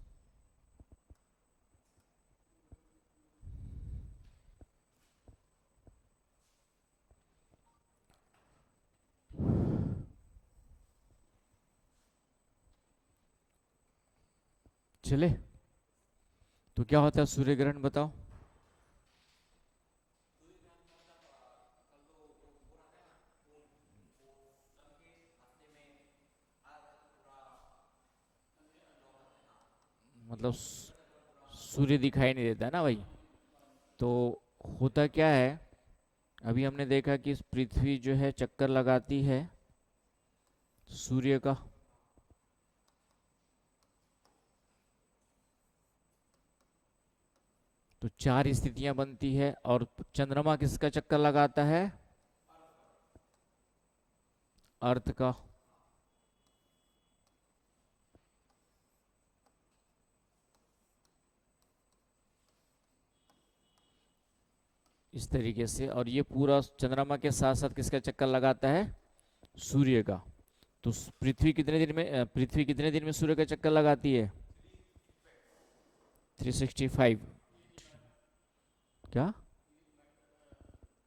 चले, तो क्या होता है सूर्य ग्रहण बताओ। मतलब सूर्य दिखाई नहीं देता है ना भाई। तो होता क्या है, अभी हमने देखा कि पृथ्वी जो है चक्कर लगाती है सूर्य का, तो 4 स्थितियां बनती है। और चंद्रमा किसका चक्कर लगाता है, अर्थ का इस तरीके से, और ये पूरा चंद्रमा के साथ साथ किसका चक्कर लगाता है? सूर्य का। तो पृथ्वी कितने दिन में सूर्य का चक्कर लगाती है? 365। क्या?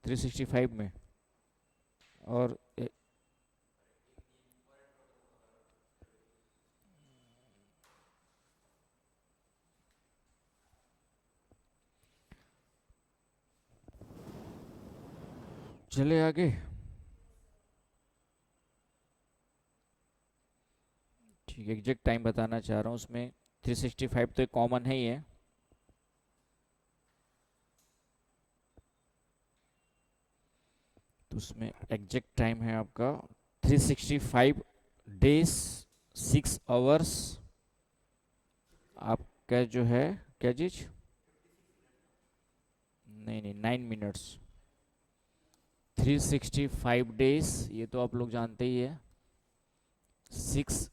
365 में। और चले आगे। ठीक है, एग्जैक्ट टाइम बताना चाह रहा हूँ उसमें। 365 तो एक कॉमन है ही है। तो उसमें एग्जैक्ट टाइम है आपका 365 डेज, 6 आवर्स। आपका जो है क्या चीज? नहीं नहीं, 9 मिनट्स। 365 डेज, ये तो आप लोग जानते ही है। 6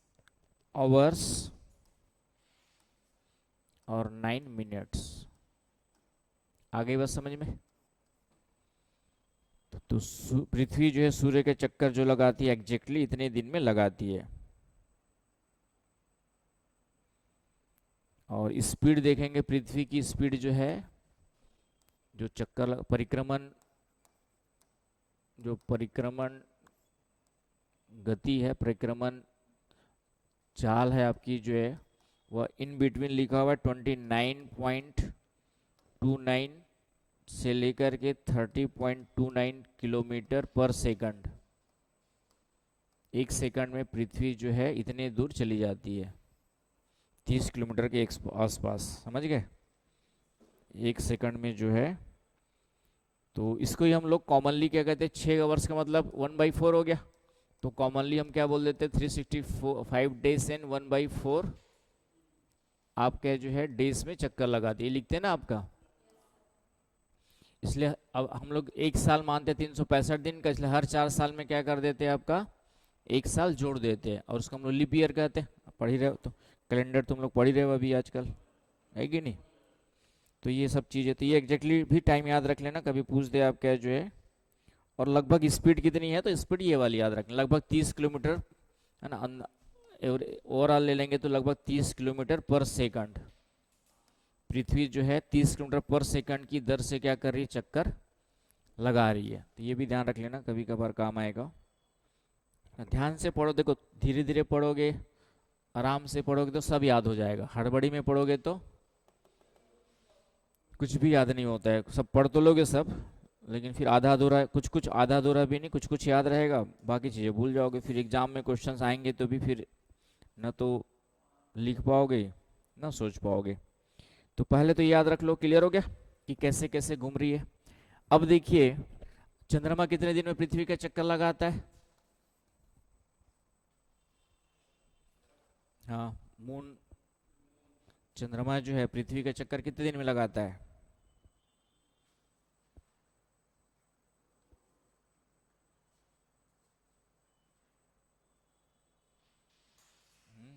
आवर्स और 9 मिनट्स। आ गई बात समझ में? तो पृथ्वी जो है सूर्य के चक्कर जो लगाती है एग्जैक्टली इतने दिन में लगाती है। और स्पीड देखेंगे, पृथ्वी की स्पीड जो है, जो परिक्रमण गति है, परिक्रमण चाल है आपकी जो है, वह इन बिटवीन लिखा हुआ है 29.29 से लेकर के 30.29 किलोमीटर पर सेकंड। 1 सेकंड में पृथ्वी जो है इतने दूर चली जाती है, 30 किलोमीटर के आसपास। समझ गए? 1 सेकंड में जो है। तो इसको ही हम लोग कॉमनली क्या कहते हैं? 6 आवर्स का मतलब 1/4 हो गया। तो कॉमनली हम क्या बोल देते हैं? 365 डेज एंड 1/4 आपके जो है डेज में चक्कर लगाती है, लिखते हैं ना आपका। इसलिए अब हम लोग 1 साल मानते हैं 365 दिन का, इसलिए हर 4 साल में क्या कर देते हैं आपका? 1 साल जोड़ देते हैं, और उसको हम लोग लीप ईयर कहते हैं। पढ़ ही रहे हो तो, कैलेंडर तुम लोग पढ़ ही रहे हो अभी आजकल, है कि नहीं? तो ये सब चीज़ें, तो ये एग्जैक्टली भी टाइम याद रख लेना, कभी पूछ दे आप क्या जो है। और लगभग स्पीड कितनी है? तो स्पीड ये वाली याद रखना, लगभग 30 किलोमीटर, है ना। ओवरऑल ले लेंगे तो लगभग 30 किलोमीटर पर सेकंड पृथ्वी जो है 30 किलोमीटर पर सेकंड की दर से क्या कर रही है? चक्कर लगा रही है। तो ये भी ध्यान रख लेना, कभी कभार काम आएगा। ध्यान से पढ़ो, देखो धीरे धीरे पढ़ोगे, आराम से पढ़ोगे तो सब याद हो जाएगा। हड़बड़ी में पढ़ोगे तो कुछ भी याद नहीं होता है। सब पढ़ तो लोगे सब, लेकिन फिर आधा अधूरा, कुछ कुछ आधा अधूरा भी नहीं, कुछ कुछ याद रहेगा, बाकी चीज़ें भूल जाओगे। फिर एग्जाम में क्वेश्चंस आएंगे तो भी फिर न तो लिख पाओगे ना सोच पाओगे। तो पहले तो याद रख लो। क्लियर हो गया कि कैसे कैसे घूम रही है? अब देखिए, चंद्रमा कितने दिन में पृथ्वी का चक्कर लगाता है? हाँ, मून। चंद्रमा जो है पृथ्वी का चक्कर कितने दिन में लगाता है?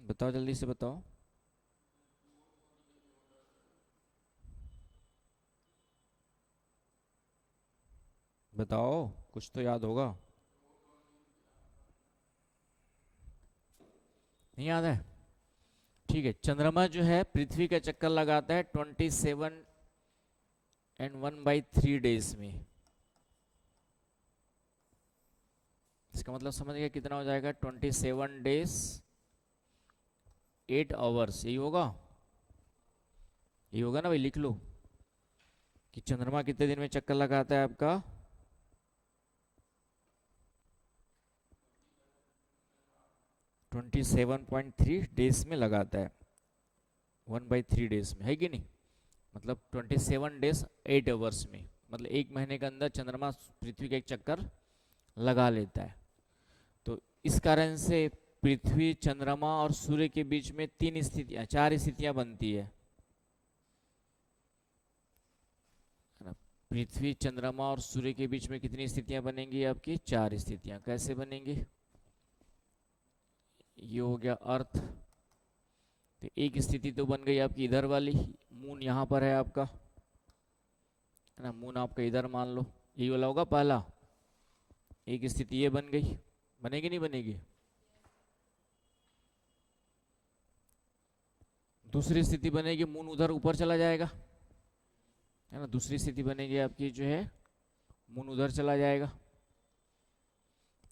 बताओ, जल्दी से बताओ। बताओ, कुछ तो याद होगा। नहीं याद है? ठीक है, चंद्रमा जो है पृथ्वी का चक्कर लगाता है 27 and 1/3 डेज में। इसका मतलब समझ गया कितना हो जाएगा? 27 डेज 8 आवर्स। यही होगा ना भाई? लिख लो कि चंद्रमा कितने दिन में चक्कर लगाता है आपका? 27.3 डेज में लगाता है, 1/3 डेज में, है कि नहीं? मतलब 27 डेज 8 आवर्स में, मतलब 1 महीने के अंदर चंद्रमा पृथ्वी का एक चक्कर लगा लेता है। तो इस कारण से पृथ्वी, चंद्रमा और सूर्य के बीच में 3 स्थितियां, 4 स्थितियां बनती है ना। पृथ्वी, चंद्रमा और सूर्य के बीच में कितनी स्थितियां बनेंगी आपकी? 4 स्थितियां। कैसे बनेंगी? ये हो गया अर्थ। तो एक स्थिति तो बन गई आपकी इधर वाली, मून यहाँ पर है आपका, है ना, मून आपका इधर मान लो, यही वाला होगा पहला। एक स्थिति ये बन गई, बनेगी नहीं बनेगी? दूसरी स्थिति बनेगी, मून उधर ऊपर चला जाएगा, है ना। दूसरी स्थिति बनेगी आपकी जो है, मून उधर चला जाएगा,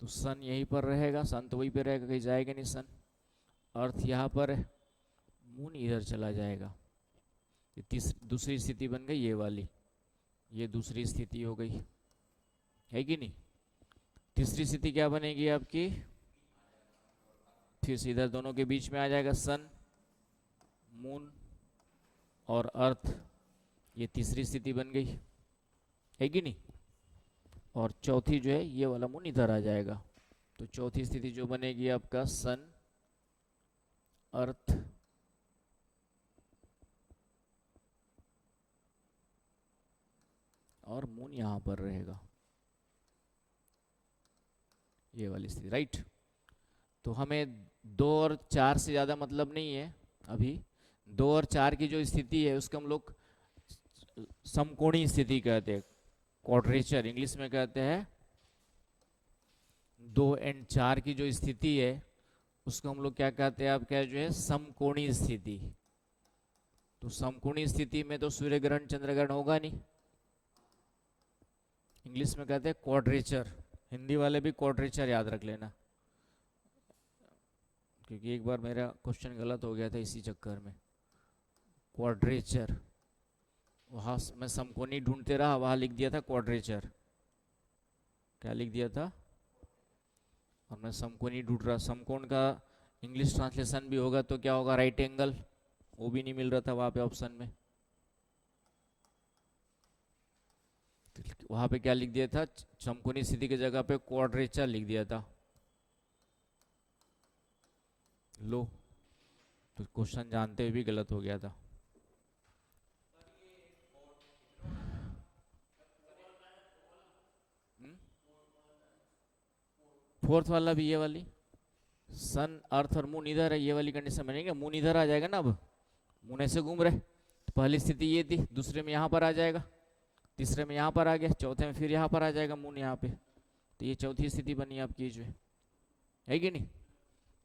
तो सन यहीं पर रहेगा, सन तो वहीं पे रहेगा, कहीं जाएगा नहीं सन। अर्थ यहाँ पर है, मून इधर चला जाएगा। ये दूसरी स्थिति बन गई ये वाली, ये दूसरी स्थिति हो गई, है कि नहीं। तीसरी स्थिति क्या बनेगी आपकी, फिर से इधर दोनों के बीच में आ जाएगा सन, मून और अर्थ, ये तीसरी स्थिति बन गई, है कि नहीं। और चौथी जो है ये वाला मून इधर आ जाएगा, तो चौथी स्थिति जो बनेगी आपका सन, अर्थ और मून यहां पर रहेगा, ये वाली स्थिति, राइट। तो हमें 2 और 4 से ज़्यादा मतलब नहीं है अभी। 2 और 4 की जो स्थिति है उसको हम लोग समकोणीय स्थिति कहते हैं, क्वाड्रेचर इंग्लिश में कहते हैं। 2 और 4 की जो स्थिति है उसको हम लोग क्या कहते हैं, आप क्या जो है, समकोणीय स्थिति। तो समकोणीय स्थिति में तो सूर्य ग्रहण चंद्र ग्रहण होगा नहीं, इंग्लिश में कहते हैं क्वाड्रेचर। हिंदी वाले भी क्वाड्रेचर याद रख लेना, क्योंकि एक बार मेरा क्वेश्चन गलत हो गया था इसी चक्कर में। क्वाड्रेचर, वहाँ मैं समकोणी ढूंढते रहा, वहाँ लिख दिया था क्वाड्रेचर, क्या लिख दिया था, और मैं समकोणी ढूंढ रहा। समकोण का इंग्लिश ट्रांसलेशन भी होगा तो क्या होगा, राइट एंगल, वो भी नहीं मिल रहा था वहाँ पे ऑप्शन में। वहाँ पे क्या लिख दिया था, समकोणी स्थिति की जगह पे क्वाड्रेचर लिख दिया था। लो, तो क्वेश्चन जानते हुए भी गलत हो गया था। फोर्थ वाला भी ये वाली, सन अर्थ और मून इधर है, ये वाली कंडीशन बनेगी, मून इधर आ जाएगा ना। अब मून ऐसे घूम रहे, तो पहली स्थिति ये थी, दूसरे में यहाँ पर आ जाएगा, तीसरे में यहाँ पर आ गया, चौथे में फिर यहाँ पर आ जाएगा मून यहाँ पे, तो ये चौथी स्थिति बनी आपकी जो है कि नहीं।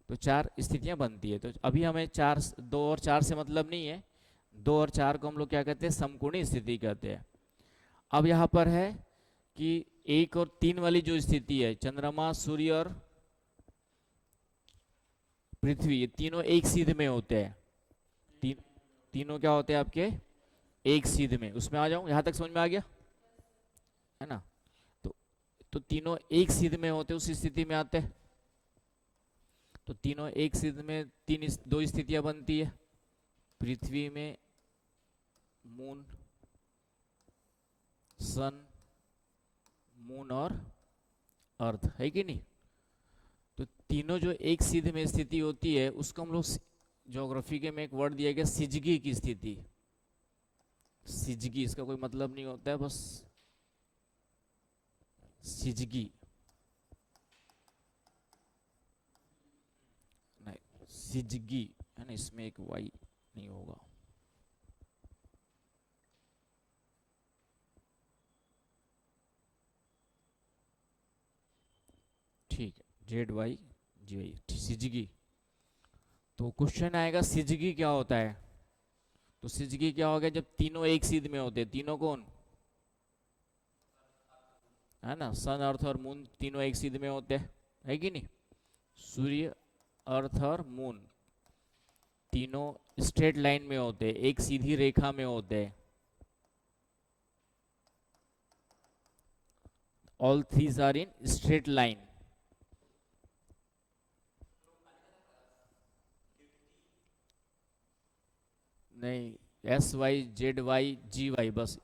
तो 4 स्थितियां बनती है। तो अभी हमें 2 और 4 से मतलब नहीं है, 2 और 4 को हम लोग क्या कहते हैं, समकोणीय स्थिति कहते हैं। अब यहाँ पर है कि 1 और 3 वाली जो स्थिति है, चंद्रमा सूर्य और पृथ्वी, ये तीनों एक सीध में होते हैं। तीनों क्या होते हैं आपके, एक सीध में। उसमें आ जाऊं, यहां तक समझ में आ गया है ना। तो तो तीनों एक सीध में होते, उस स्थिति में आते हैं। तो तीनों एक सीध में दो स्थितियां बनती है, पृथ्वी में मून, सन, मून और अर्थ, है कि नहीं। तो तीनों जो एक सीध में स्थिति होती है उसको हम लोग ज्योग्राफी के में एक वर्ड दिया गया, सिजगी की स्थिति। सिजगी, इसका कोई मतलब नहीं होता है, बस सिजगी, नहीं सिजगी है ना, इसमें एक वाई नहीं होगा। ठीक है, ZYGY, सिजगी। तो क्वेश्चन आएगा सिजगी क्या होता है। तो सिजगी क्या हो गया, जब तीनों एक सीध में होते, तीनों कौन है ना, सन अर्थ और मून तीनों एक सीध में होते हैं, है कि नहीं। सूर्य, अर्थ और मून तीनों स्ट्रेट लाइन में होते हैं, एक सीधी रेखा में होते हैं। All threes are in straight line. नहीं, SYZYGY बस,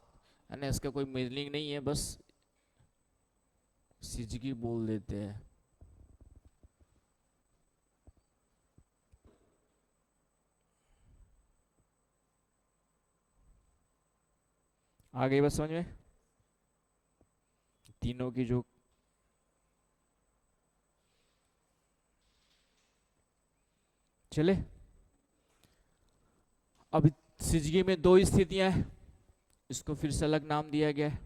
है ना, इसका कोई मीनिंग नहीं है, बस सिजगी बोल देते हैं। आ गई बस समझ में, तीनों की जो चले। अब सिजगी में दो स्थितियां हैं, इसको फिर से अलग नाम दिया गया है।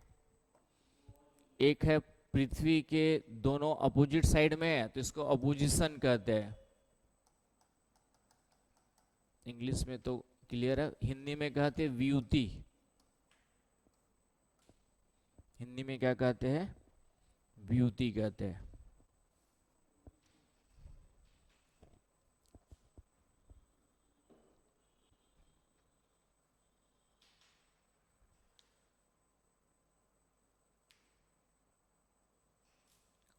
एक है पृथ्वी के दोनों अपोजिट साइड में है तो इसको अपोजिशन कहते हैं। इंग्लिश में तो क्लियर है, हिंदी में कहते हैं व्युति। हिंदी में क्या कहते हैं? व्युति कहते हैं।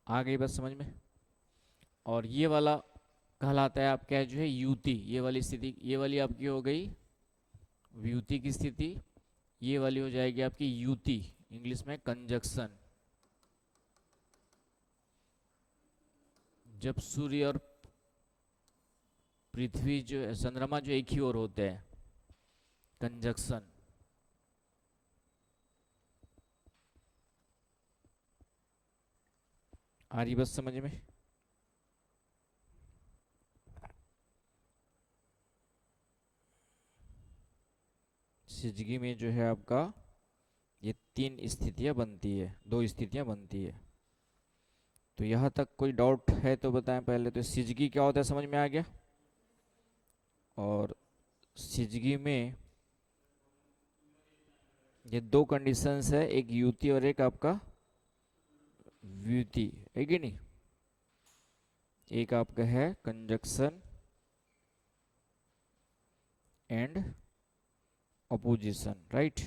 आ गई बात समझ में? और ये वाला कहलाता है आपका जो है युति। ये वाली स्थिति, ये वाली आपकी हो गई व्युति की स्थिति, ये वाली हो जाएगी आपकी युति, इंग्लिश में कंजक्शन। जब सूर्य और पृथ्वी जो है, चंद्रमा जो एक ही ओर होते हैं, कंजक्शन। आ रही बस समझ में? सिजगी में जो है आपका ये तीन स्थितियां बनती है, दो स्थितियां बनती है। तो यहाँ तक कोई डाउट है तो बताएं पहले। तो सिजगी क्या होता है समझ में आ गया? और सिजगी में ये दो कंडीशंस है, एक युति और एक आपका व्युति, है कि नहीं? एक आपका है कंजक्शन एंड अपोजिशन, राइट?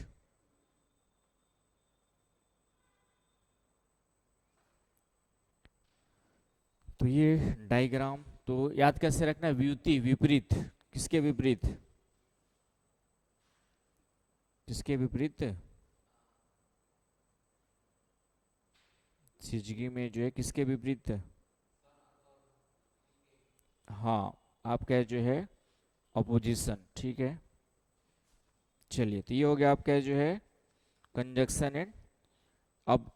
तो ये डायग्राम तो याद कैसे रखना है? व्युति विपरीत, किसके विपरीत? किसके विपरीत? सिजगी में जो है किसके विपरीत? हाँ, आपका जो है अपोजिशन, ठीक है। चलिए, तो ये हो गया आपका जो है कंजक्शन एंड। अब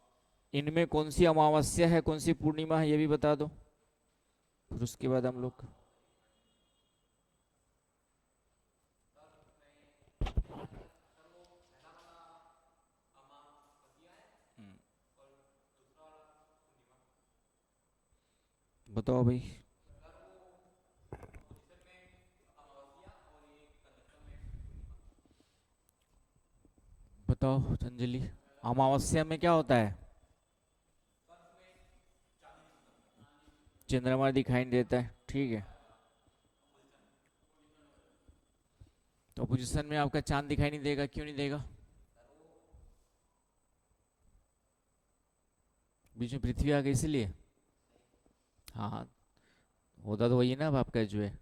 इनमें कौन सी अमावस्या है, कौन सी पूर्णिमा है, ये भी बता दो, फिर उसके बाद हम लोग बताओ भाई। बताओ अंजलि, अमावस्या में क्या होता है? चंद्रमा दिखाई देता है, ठीक है। तो अपोजिशन में आपका चांद दिखाई नहीं देगा, क्यों नहीं देगा? बीच में पृथ्वी आ गई इसलिए। हाँ, होता तो वही ना, अब आपका जो है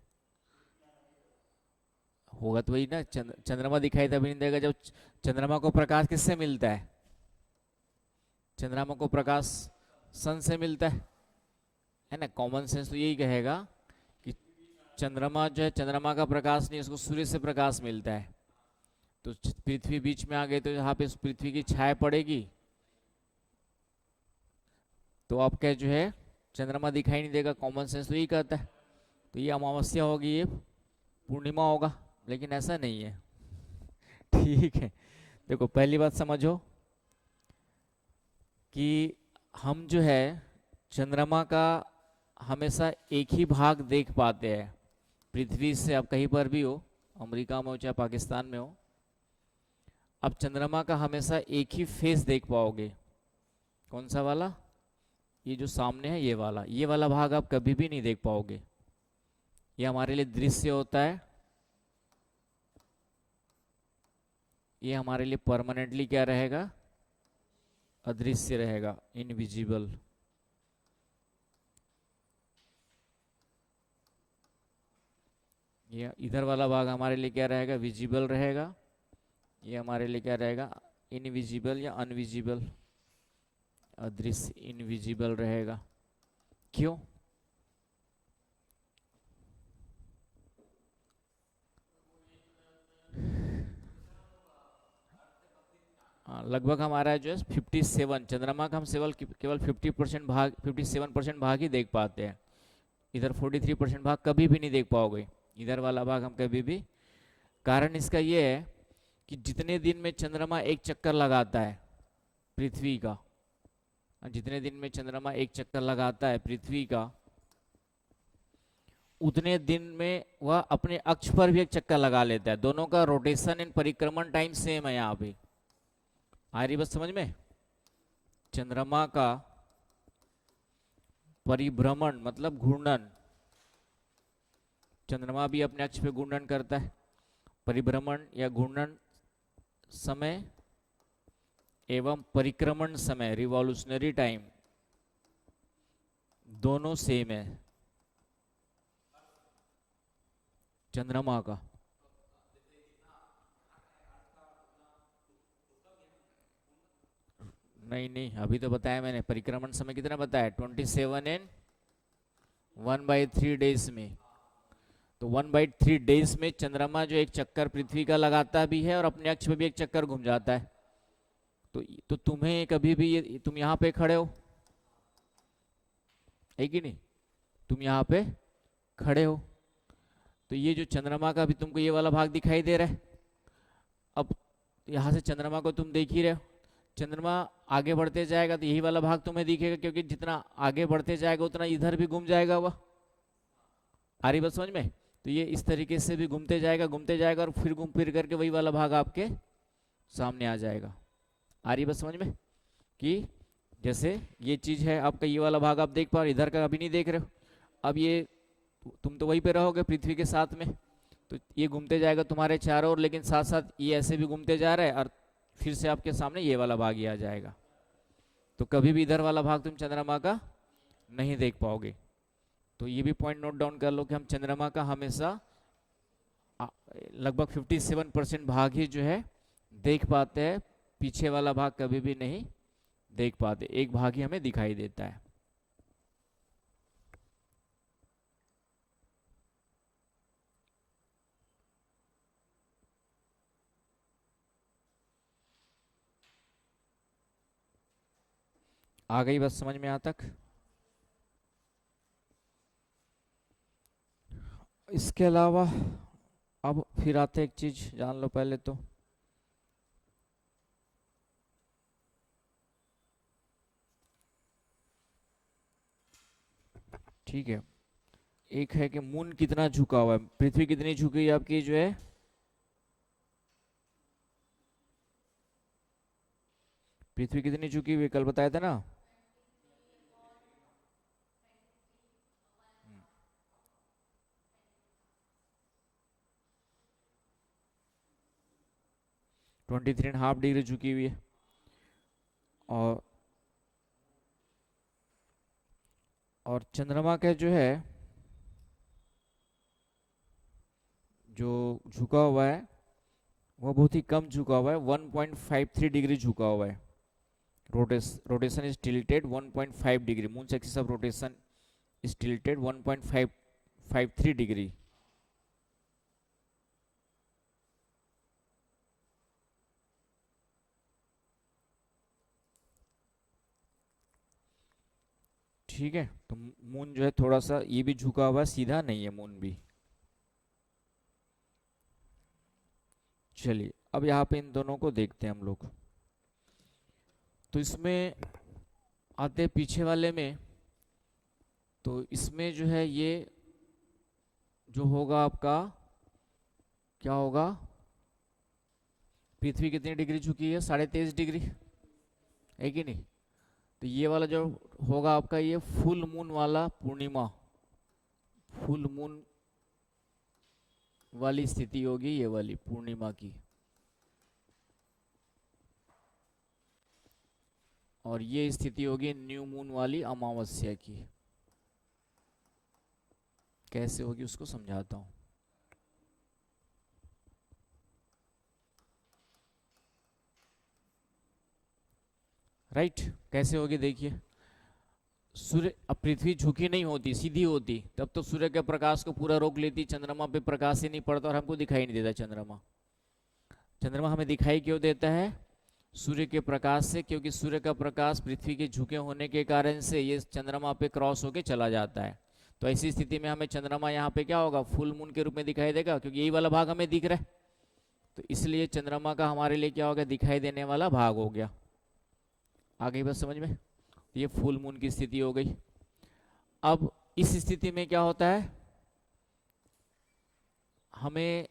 होगा तो वही ना। चंद्रमा दिखाई तभी नहीं देगा जब चंद्रमा को प्रकाश किससे मिलता है? चंद्रमा को प्रकाश सन से मिलता है ना। कॉमन सेंस तो यही कहेगा कि चंद्रमा जो है, चंद्रमा का प्रकाश नहीं, उसको सूर्य से प्रकाश मिलता है। तो पृथ्वी बीच में आ गई तो यहाँ पे पृथ्वी की छाया पड़ेगी, तो आपका जो है चंद्रमा दिखाई नहीं देगा। कॉमन सेंस तो यही कहता है। तो ये अमावस्या होगी, ये पूर्णिमा होगा, लेकिन ऐसा नहीं है, ठीक है। देखो, पहली बात समझो कि हम जो है चंद्रमा का हमेशा एक ही भाग देख पाते हैं पृथ्वी से। आप कहीं पर भी हो, अमेरिका में हो चाहे पाकिस्तान में हो, आप चंद्रमा का हमेशा एक ही फेस देख पाओगे। कौन सा वाला? ये जो सामने है, ये वाला भाग आप कभी भी नहीं देख पाओगे। ये हमारे लिए दृश्य होता है, ये हमारे लिए परमानेंटली क्या रहेगा? अदृश्य रहेगा, इनविजिबल। ये इधर वाला भाग हमारे लिए क्या रहेगा? विजिबल रहेगा। ये हमारे लिए क्या रहेगा? इनविजिबल या अनविजिबल, अदृश्य, इनविजिबल रहेगा। क्यों? लगभग हमारा जो है 57, चंद्रमा का हम केवल 50% भाग, 57% भाग ही देख पाते हैं। इधर 43% भाग कभी भी नहीं देख पाओगे। इधर वाला भाग हम कभी भी, कारण इसका ये है कि जितने दिन में चंद्रमा एक चक्कर लगाता है पृथ्वी का, जितने दिन में चंद्रमा एक चक्कर लगाता है पृथ्वी का, उतने दिन में वह अपने अक्ष पर भी एक चक्कर लगा लेता है। दोनों का रोटेशन एंड परिक्रमण टाइम सेम है यहाँ पे। आ रही बात समझ में? चंद्रमा का परिभ्रमण मतलब घूर्णन, चंद्रमा भी अपने अक्ष पे घूर्णन करता है। परिभ्रमण या घूर्णन समय एवं परिक्रमण समय, रिवॉल्यूशनरी टाइम, दोनों सेम है चंद्रमा का। नहीं नहीं, अभी तो बताया मैंने, परिक्रमण समय कितना बताया, 27 एंड 1/3 डेज में। तो 1/3 डेज में चंद्रमा जो एक चक्कर पृथ्वी का लगाता भी है और अपने अक्ष पे भी एक चक्कर घूम जाता है। तो तुम्हें कभी भी ये, तुम यहाँ पे खड़े हो, है कि नहीं, तुम यहाँ पे खड़े हो, तो ये जो चंद्रमा का भी तुमको ये वाला भाग दिखाई दे रहा है। अब यहाँ से चंद्रमा को तुम देख ही रहे हो, चंद्रमा आगे बढ़ते जाएगा तो यही वाला भाग तुम्हें दिखेगा, क्योंकि जितना आगे बढ़ते जाएगा उतना इधर भी घूम जाएगा वह। आ रही बात समझ में? तो ये इस तरीके से भी घूमते जाएगा और फिर घूम फिर करके वही वाला भाग आपके सामने आ जाएगा। आ रही बात समझ में? कि जैसे ये चीज है आपका, ये वाला भाग आप देख पा रहे हो, इधर का अभी नहीं देख रहे हो। अब ये तुम तो वहीं पे रहोगे पृथ्वी के साथ में, तो ये घूमते जाएगा तुम्हारे चारों ओर, लेकिन साथ साथ ये ऐसे भी घूमते जा रहा है और फिर से आपके सामने ये वाला भाग ही आ जाएगा। तो कभी भी इधर वाला भाग तुम चंद्रमा का नहीं देख पाओगे। तो ये भी पॉइंट नोट डाउन कर लो कि हम चंद्रमा का हमेशा लगभग 57% भाग ही जो है देख पाते हैं, पीछे वाला भाग कभी भी नहीं देख पाते, एक भाग ही हमें दिखाई देता है। आ गई बस समझ में यहाँ तक? इसके अलावा अब फिर आते एक चीज जान लो पहले तो, ठीक है, एक है कि मून कितना झुका हुआ है, पृथ्वी कितनी झुकी हुई है आपकी जो है, पृथ्वी कितनी झुकी हुई है, कल बताया था ना। 23.5 डिग्री झुकी हुई है। और चंद्रमा का जो है, जो झुका हुआ है वो बहुत ही कम झुका हुआ है, 1.53 डिग्री झुका हुआ है। Rotation is tilted 1.5 degree, moon axis of rotation is tilted 1.53 degree. ठीक है, तो मून जो है थोड़ा सा ये भी झुका हुआ है, सीधा नहीं है मून भी। चलिए अब यहाँ पे इन दोनों को देखते हैं हम लोग। तो इसमें आते पीछे वाले में, तो इसमें जो है ये जो होगा आपका क्या होगा, पृथ्वी कितनी डिग्री झुकी है, 23.5 डिग्री, है कि नहीं। तो ये वाला जो होगा आपका, ये फुल मून वाला पूर्णिमा, फुल मून वाली स्थिति होगी, ये वाली पूर्णिमा की। और ये स्थिति होगी न्यू मून वाली अमावस्या की। कैसे होगी उसको समझाता हूं। राइट, कैसे होगी देखिए, सूर्य, अब पृथ्वी झुकी नहीं होती, सीधी होती, तब तो सूर्य के प्रकाश को पूरा रोक लेती, चंद्रमा पे प्रकाश ही नहीं पड़ता और हमको दिखाई नहीं देता चंद्रमा। चंद्रमा हमें दिखाई क्यों देता है, सूर्य के प्रकाश से, क्योंकि सूर्य का प्रकाश पृथ्वी के झुके होने के कारण से ये चंद्रमा पे क्रॉस होके चला जाता है। तो ऐसी स्थिति में हमें चंद्रमा यहाँ पे क्या होगा, फुल मून के रूप में दिखाई देगा, क्योंकि यही वाला भाग हमें दिख रहा है। तो इसलिए चंद्रमा का हमारे लिए क्या होगा, दिखाई देने वाला भाग हो गया। आगे बस समझ में, तो ये फुल मून की स्थिति हो गई। अब इस स्थिति में क्या होता है, हमें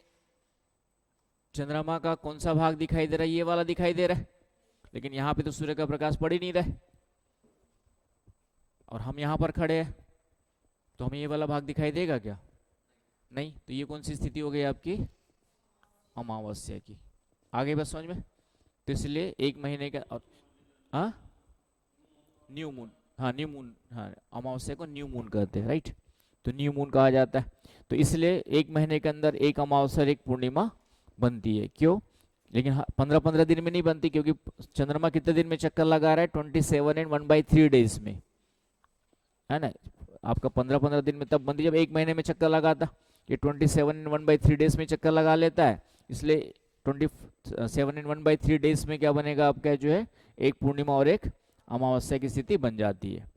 चंद्रमा का कौन सा भाग दिखाई दे रहा है, ये वाला दिखाई दे रहा है, लेकिन यहाँ पे तो सूर्य का प्रकाश पड़ ही नहीं रहा है और हम यहाँ पर खड़े हैं, तो हमें ये वाला भाग दिखाई देगा क्या, नहीं। तो ये कौन सी स्थिति हो गई आपकी, अमावस्या की। आगे बस समझ में, तो इसलिए 1 महीने का हाँ न्यू मून, हाँ न्यू मून, हाँ अमावस्या को न्यू मून कहते हैं, राइट। तो न्यू मून कहा जाता है। तो इसलिए 1 महीने के अंदर एक अमावस्या एक पूर्णिमा बनती है। क्यों, लेकिन 15-15 दिन में नहीं बनती, क्योंकि चंद्रमा कितने दिन में चक्कर लगा रहा है, 27 एंड 1/3 डेज में, है ना। आपका 15-15 दिन में तब बनती जब 1 महीने में चक्कर लगाता। ये 27 एंड 1/3 डेज में चक्कर लगा लेता है, इसलिए 27 एंड 1/3 डेज में क्या बनेगा आपका, जो है एक पूर्णिमा और एक अमावस्या की स्थिति बन जाती है।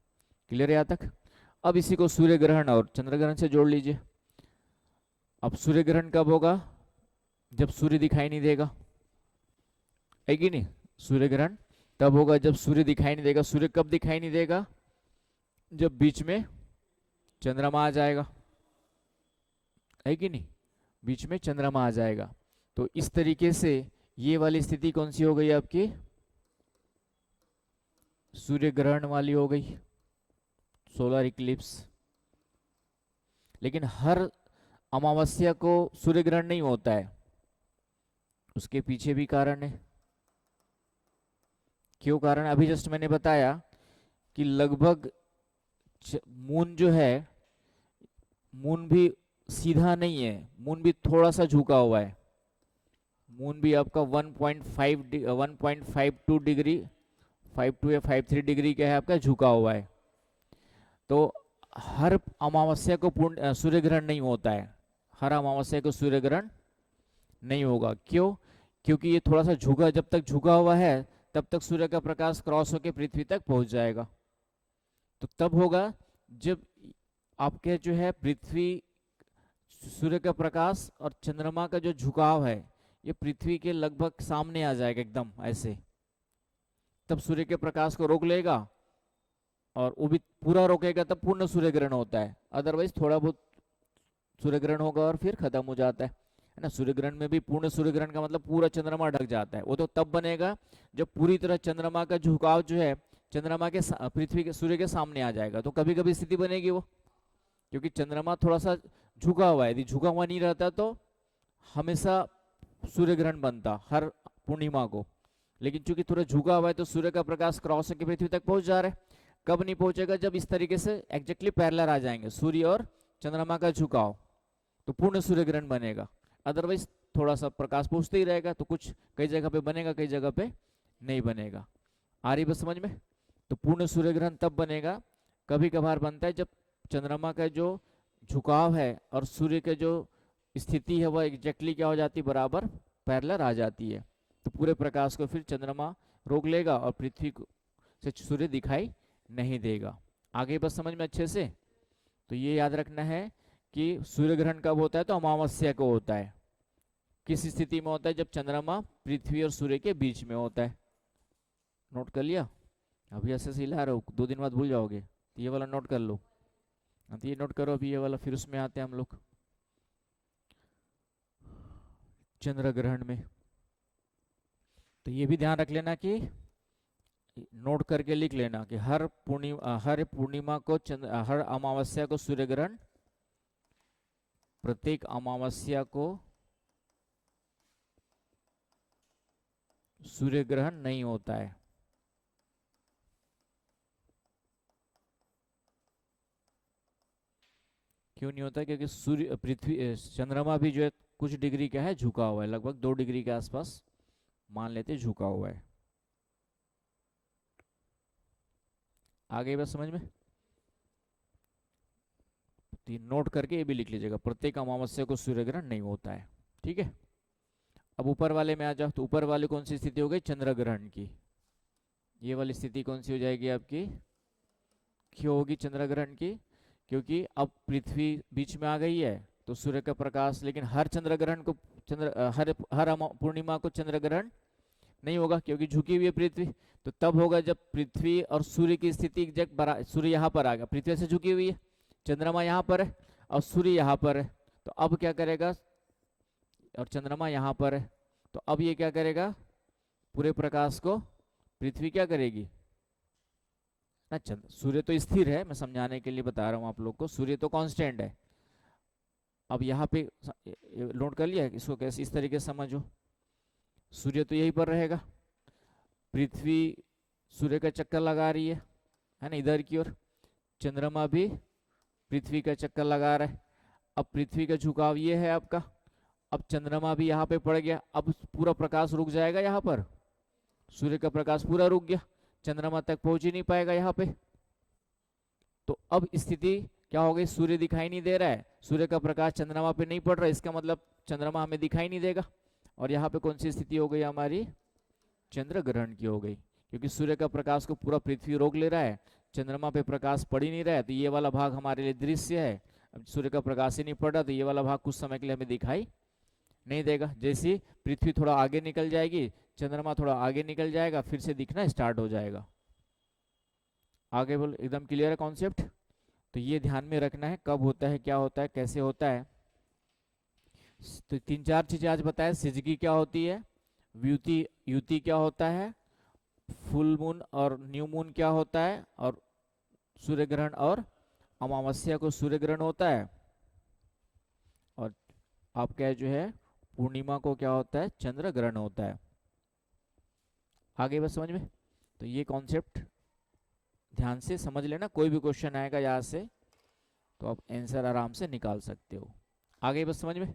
क्लियर है यहाँ तक। अब इसी को सूर्य ग्रहण और चंद्र ग्रहण से जोड़ लीजिए। अब सूर्य ग्रहण कब होगा, जब सूर्य दिखाई नहीं देगा, है कि नहीं। सूर्य ग्रहण तब होगा जब सूर्य दिखाई नहीं देगा। सूर्य कब दिखाई नहीं देगा, जब बीच में चंद्रमा आ जाएगा, है कि नहीं, बीच में चंद्रमा आ जाएगा। तो इस तरीके से ये वाली स्थिति कौन सी हो गई आपकी, सूर्य ग्रहण वाली हो गई, सोलर इक्लिप्स। लेकिन हर अमावस्या को सूर्य ग्रहण नहीं होता है, उसके पीछे भी कारण है। क्यों कारण, अभी जस्ट मैंने बताया कि लगभग मून जो है, मून भी सीधा नहीं है, मून भी थोड़ा सा झुका हुआ है। मून भी आपका 1.52 डिग्री, 52 या 53 डिग्री क्या है आपका, झुका हुआ है। तो हर अमावस्या को पूर्ण सूर्य ग्रहण नहीं होता है, हर अमावस्या को सूर्य ग्रहण नहीं होगा। क्यों, क्योंकि ये थोड़ा सा झुका, जब तक झुका हुआ है तब तक सूर्य का प्रकाश क्रॉस होकर पृथ्वी तक पहुंच जाएगा। तो तब होगा जब आपके जो है पृथ्वी, सूर्य का प्रकाश और चंद्रमा का जो झुकाव है ये पृथ्वी के लगभग सामने आ जाएगा एकदम ऐसे, तब सूर्य के प्रकाश को रोक लेगा, और वो भी पूरा रोकेगा तब पूर्ण सूर्य ग्रहण होता है। अदरवाइज थोड़ा बहुत सूर्य ग्रहण होगा और फिर खत्म हो जाता है ना। सूर्य ग्रहण में भी पूर्ण सूर्य ग्रहण का मतलब पूरा चंद्रमा ढक जाता है। वो तो तब बनेगा जब पूरी तरह चंद्रमा का झुकाव जो है चंद्रमा के पृथ्वी के सूर्य के सामने आ जाएगा, तो कभी कभी स्थिति बनेगी वो, क्योंकि चंद्रमा थोड़ा सा झुका हुआ है। यदि झुका हुआ नहीं रहता तो हमेशा सूर्य ग्रहण बनता हर पूर्णिमा को, लेकिन चूंकि थोड़ा झुका हुआ है तो सूर्य का प्रकाश क्रॉस होकर पृथ्वी तक पहुंच जा रहा है। कब नहीं पहुंचेगा, जब इस तरीके से एग्जैक्टली पैरेलल आ जाएंगे सूर्य और चंद्रमा का झुकाव, तो पूर्ण सूर्य ग्रहण बनेगा। अदरवाइज थोड़ा सा प्रकाश पहुंचते ही रहेगा, तो कुछ कई जगह पे बनेगा, कई जगह पे नहीं बनेगा। आ रही बस समझ में। तो पूर्ण सूर्य ग्रहण तब बनेगा, कभी कभार बनता है जब चंद्रमा का जो झुकाव है और सूर्य के जो स्थिति है वह एग्जैक्टली क्या हो जाती है, बराबर पैरेलल आ जाती है। तो पूरे प्रकाश को फिर चंद्रमा रोक लेगा और पृथ्वी से सूर्य दिखाई नहीं देगा। आगे बस समझ में अच्छे से। तो ये याद रखना है कि सूर्य ग्रहण कब होता है, तो अमावस्या को होता है। किस स्थिति में होता है, जब चंद्रमा पृथ्वी और सूर्य के बीच में होता है। नोट कर लिया, अभी ऐसे से हिला रहा हूँ, 2 दिन बाद भूल जाओगे, तो ये वाला नोट कर लो। तो ये नोट करो अभी ये वाला, फिर उसमें आते हैं हम लोग चंद्र ग्रहण में। तो ये भी ध्यान रख लेना कि नोट करके लिख लेना कि हर पूर्णिमा को हर अमावस्या को सूर्य ग्रहण, प्रत्येक अमावस्या को सूर्य ग्रहण नहीं होता है। क्यों नहीं होता, क्योंकि सूर्य पृथ्वी चंद्रमा भी जो है कुछ डिग्री का है झुका हुआ है, लगभग 2 डिग्री के आसपास मान लेते झुका हुआ है। आगे बस समझ में। तो नोट करके ये भी लिख लीजिएगा, प्रत्येक अमावस्या को सूर्य ग्रहण नहीं होता है। ठीक है। अब ऊपर वाले में आ जाओ। तो ऊपर वाले कौन सी स्थिति हो गई, चंद्र ग्रहण की। ये वाली स्थिति कौन सी हो जाएगी आपकी, क्यों होगी चंद्र ग्रहण की, क्योंकि अब पृथ्वी बीच में आ गई है, तो सूर्य का प्रकाश, लेकिन हर चंद्र ग्रहण को हर पूर्णिमा को चंद्र ग्रहण नहीं होगा क्योंकि झुकी हुई है पृथ्वी। तो तब होगा जब पृथ्वी और सूर्य की स्थिति एग्जैक्ट सूर्य यहाँ पर आ गया, पृथ्वी से झुकी हुई है, चंद्रमा यहाँ पर है और सूर्य यहाँ पर है। तो अब क्या करेगा, और चंद्रमा यहाँ पर है, तो अब ये क्या करेगा, पूरे प्रकाश को पृथ्वी क्या करेगी ना, चंद्र सूर्य तो स्थिर है, मैं समझाने के लिए बता रहा हूँ आप लोग को, सूर्य तो कांस्टेंट है। अब यहाँ पे नोट कर लिया, इसको कैसे इस तरीके से समझो, सूर्य तो यहीं पर रहेगा, पृथ्वी सूर्य का चक्कर लगा रही है ना इधर की ओर, चंद्रमा भी पृथ्वी का चक्कर लगा रहा है। अब पृथ्वी का झुकाव ये है आपका, अब चंद्रमा भी यहाँ पे पड़ गया, अब पूरा प्रकाश रुक जाएगा यहाँ पर, सूर्य का प्रकाश पूरा रुक गया, चंद्रमा तक पहुंच ही नहीं पाएगा यहाँ पे। तो अब स्थिति क्या हो गई, सूर्य दिखाई नहीं दे रहा है, सूर्य का प्रकाश चंद्रमा पे नहीं पड़ रहा है, इसका मतलब चंद्रमा हमें दिखाई नहीं देगा। और यहाँ पे कौन सी स्थिति हो गई हमारी, चंद्र ग्रहण की हो गई, क्योंकि सूर्य का प्रकाश को पूरा पृथ्वी रोक ले रहा है, चंद्रमा पे प्रकाश पड़ ही नहीं रहा है, तो ये वाला भाग हमारे लिए दृश्य है। अब सूर्य का प्रकाश ही नहीं पड़ रहा, तो ये वाला भाग कुछ समय के लिए हमें दिखाई नहीं देगा। जैसे पृथ्वी थोड़ा आगे निकल जाएगी, चंद्रमा थोड़ा आगे निकल जाएगा, फिर से दिखना स्टार्ट हो जाएगा। आगे बोल, एकदम क्लियर है कॉन्सेप्ट। तो ये ध्यान में रखना है, कब होता है, क्या होता है, कैसे होता है। तो 3-4 चीजें आज बताया, सिजगी क्या होती है, युति युति क्या होता है, फुल मून और न्यू मून क्या होता है, और सूर्य ग्रहण और अमावस्या को सूर्य ग्रहण होता है, और आपका जो है पूर्णिमा को क्या होता है, चंद्र ग्रहण होता है। आगे बस समझ में। तो ये कॉन्सेप्ट ध्यान से समझ लेना, कोई भी क्वेश्चन आएगा यहाँ से तो आप आंसर आराम से निकाल सकते हो। आगे बस समझ में,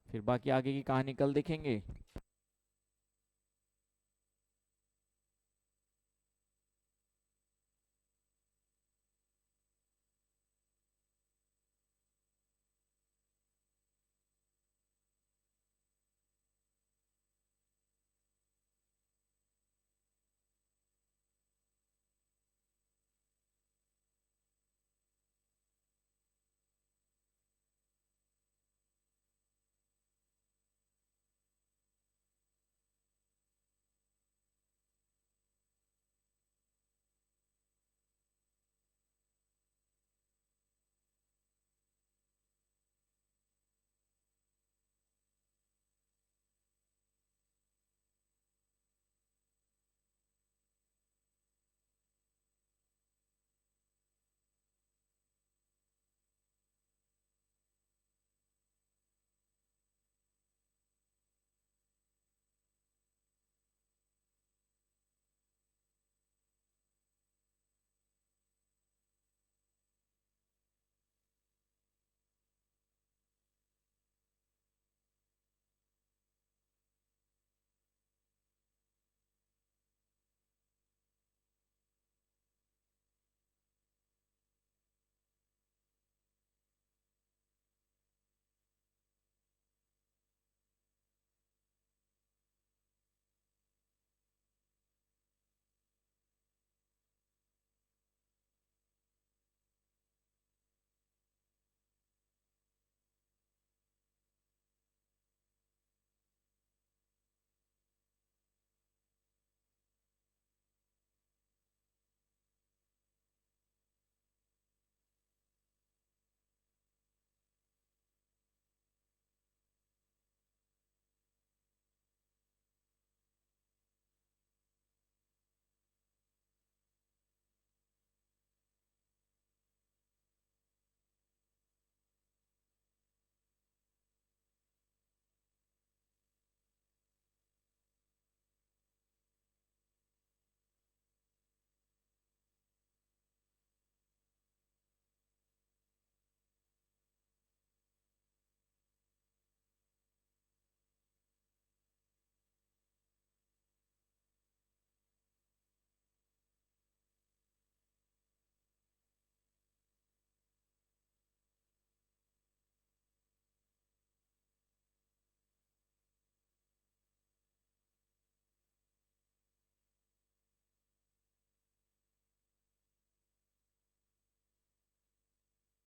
फिर बाकी आगे की कहानी कल देखेंगे।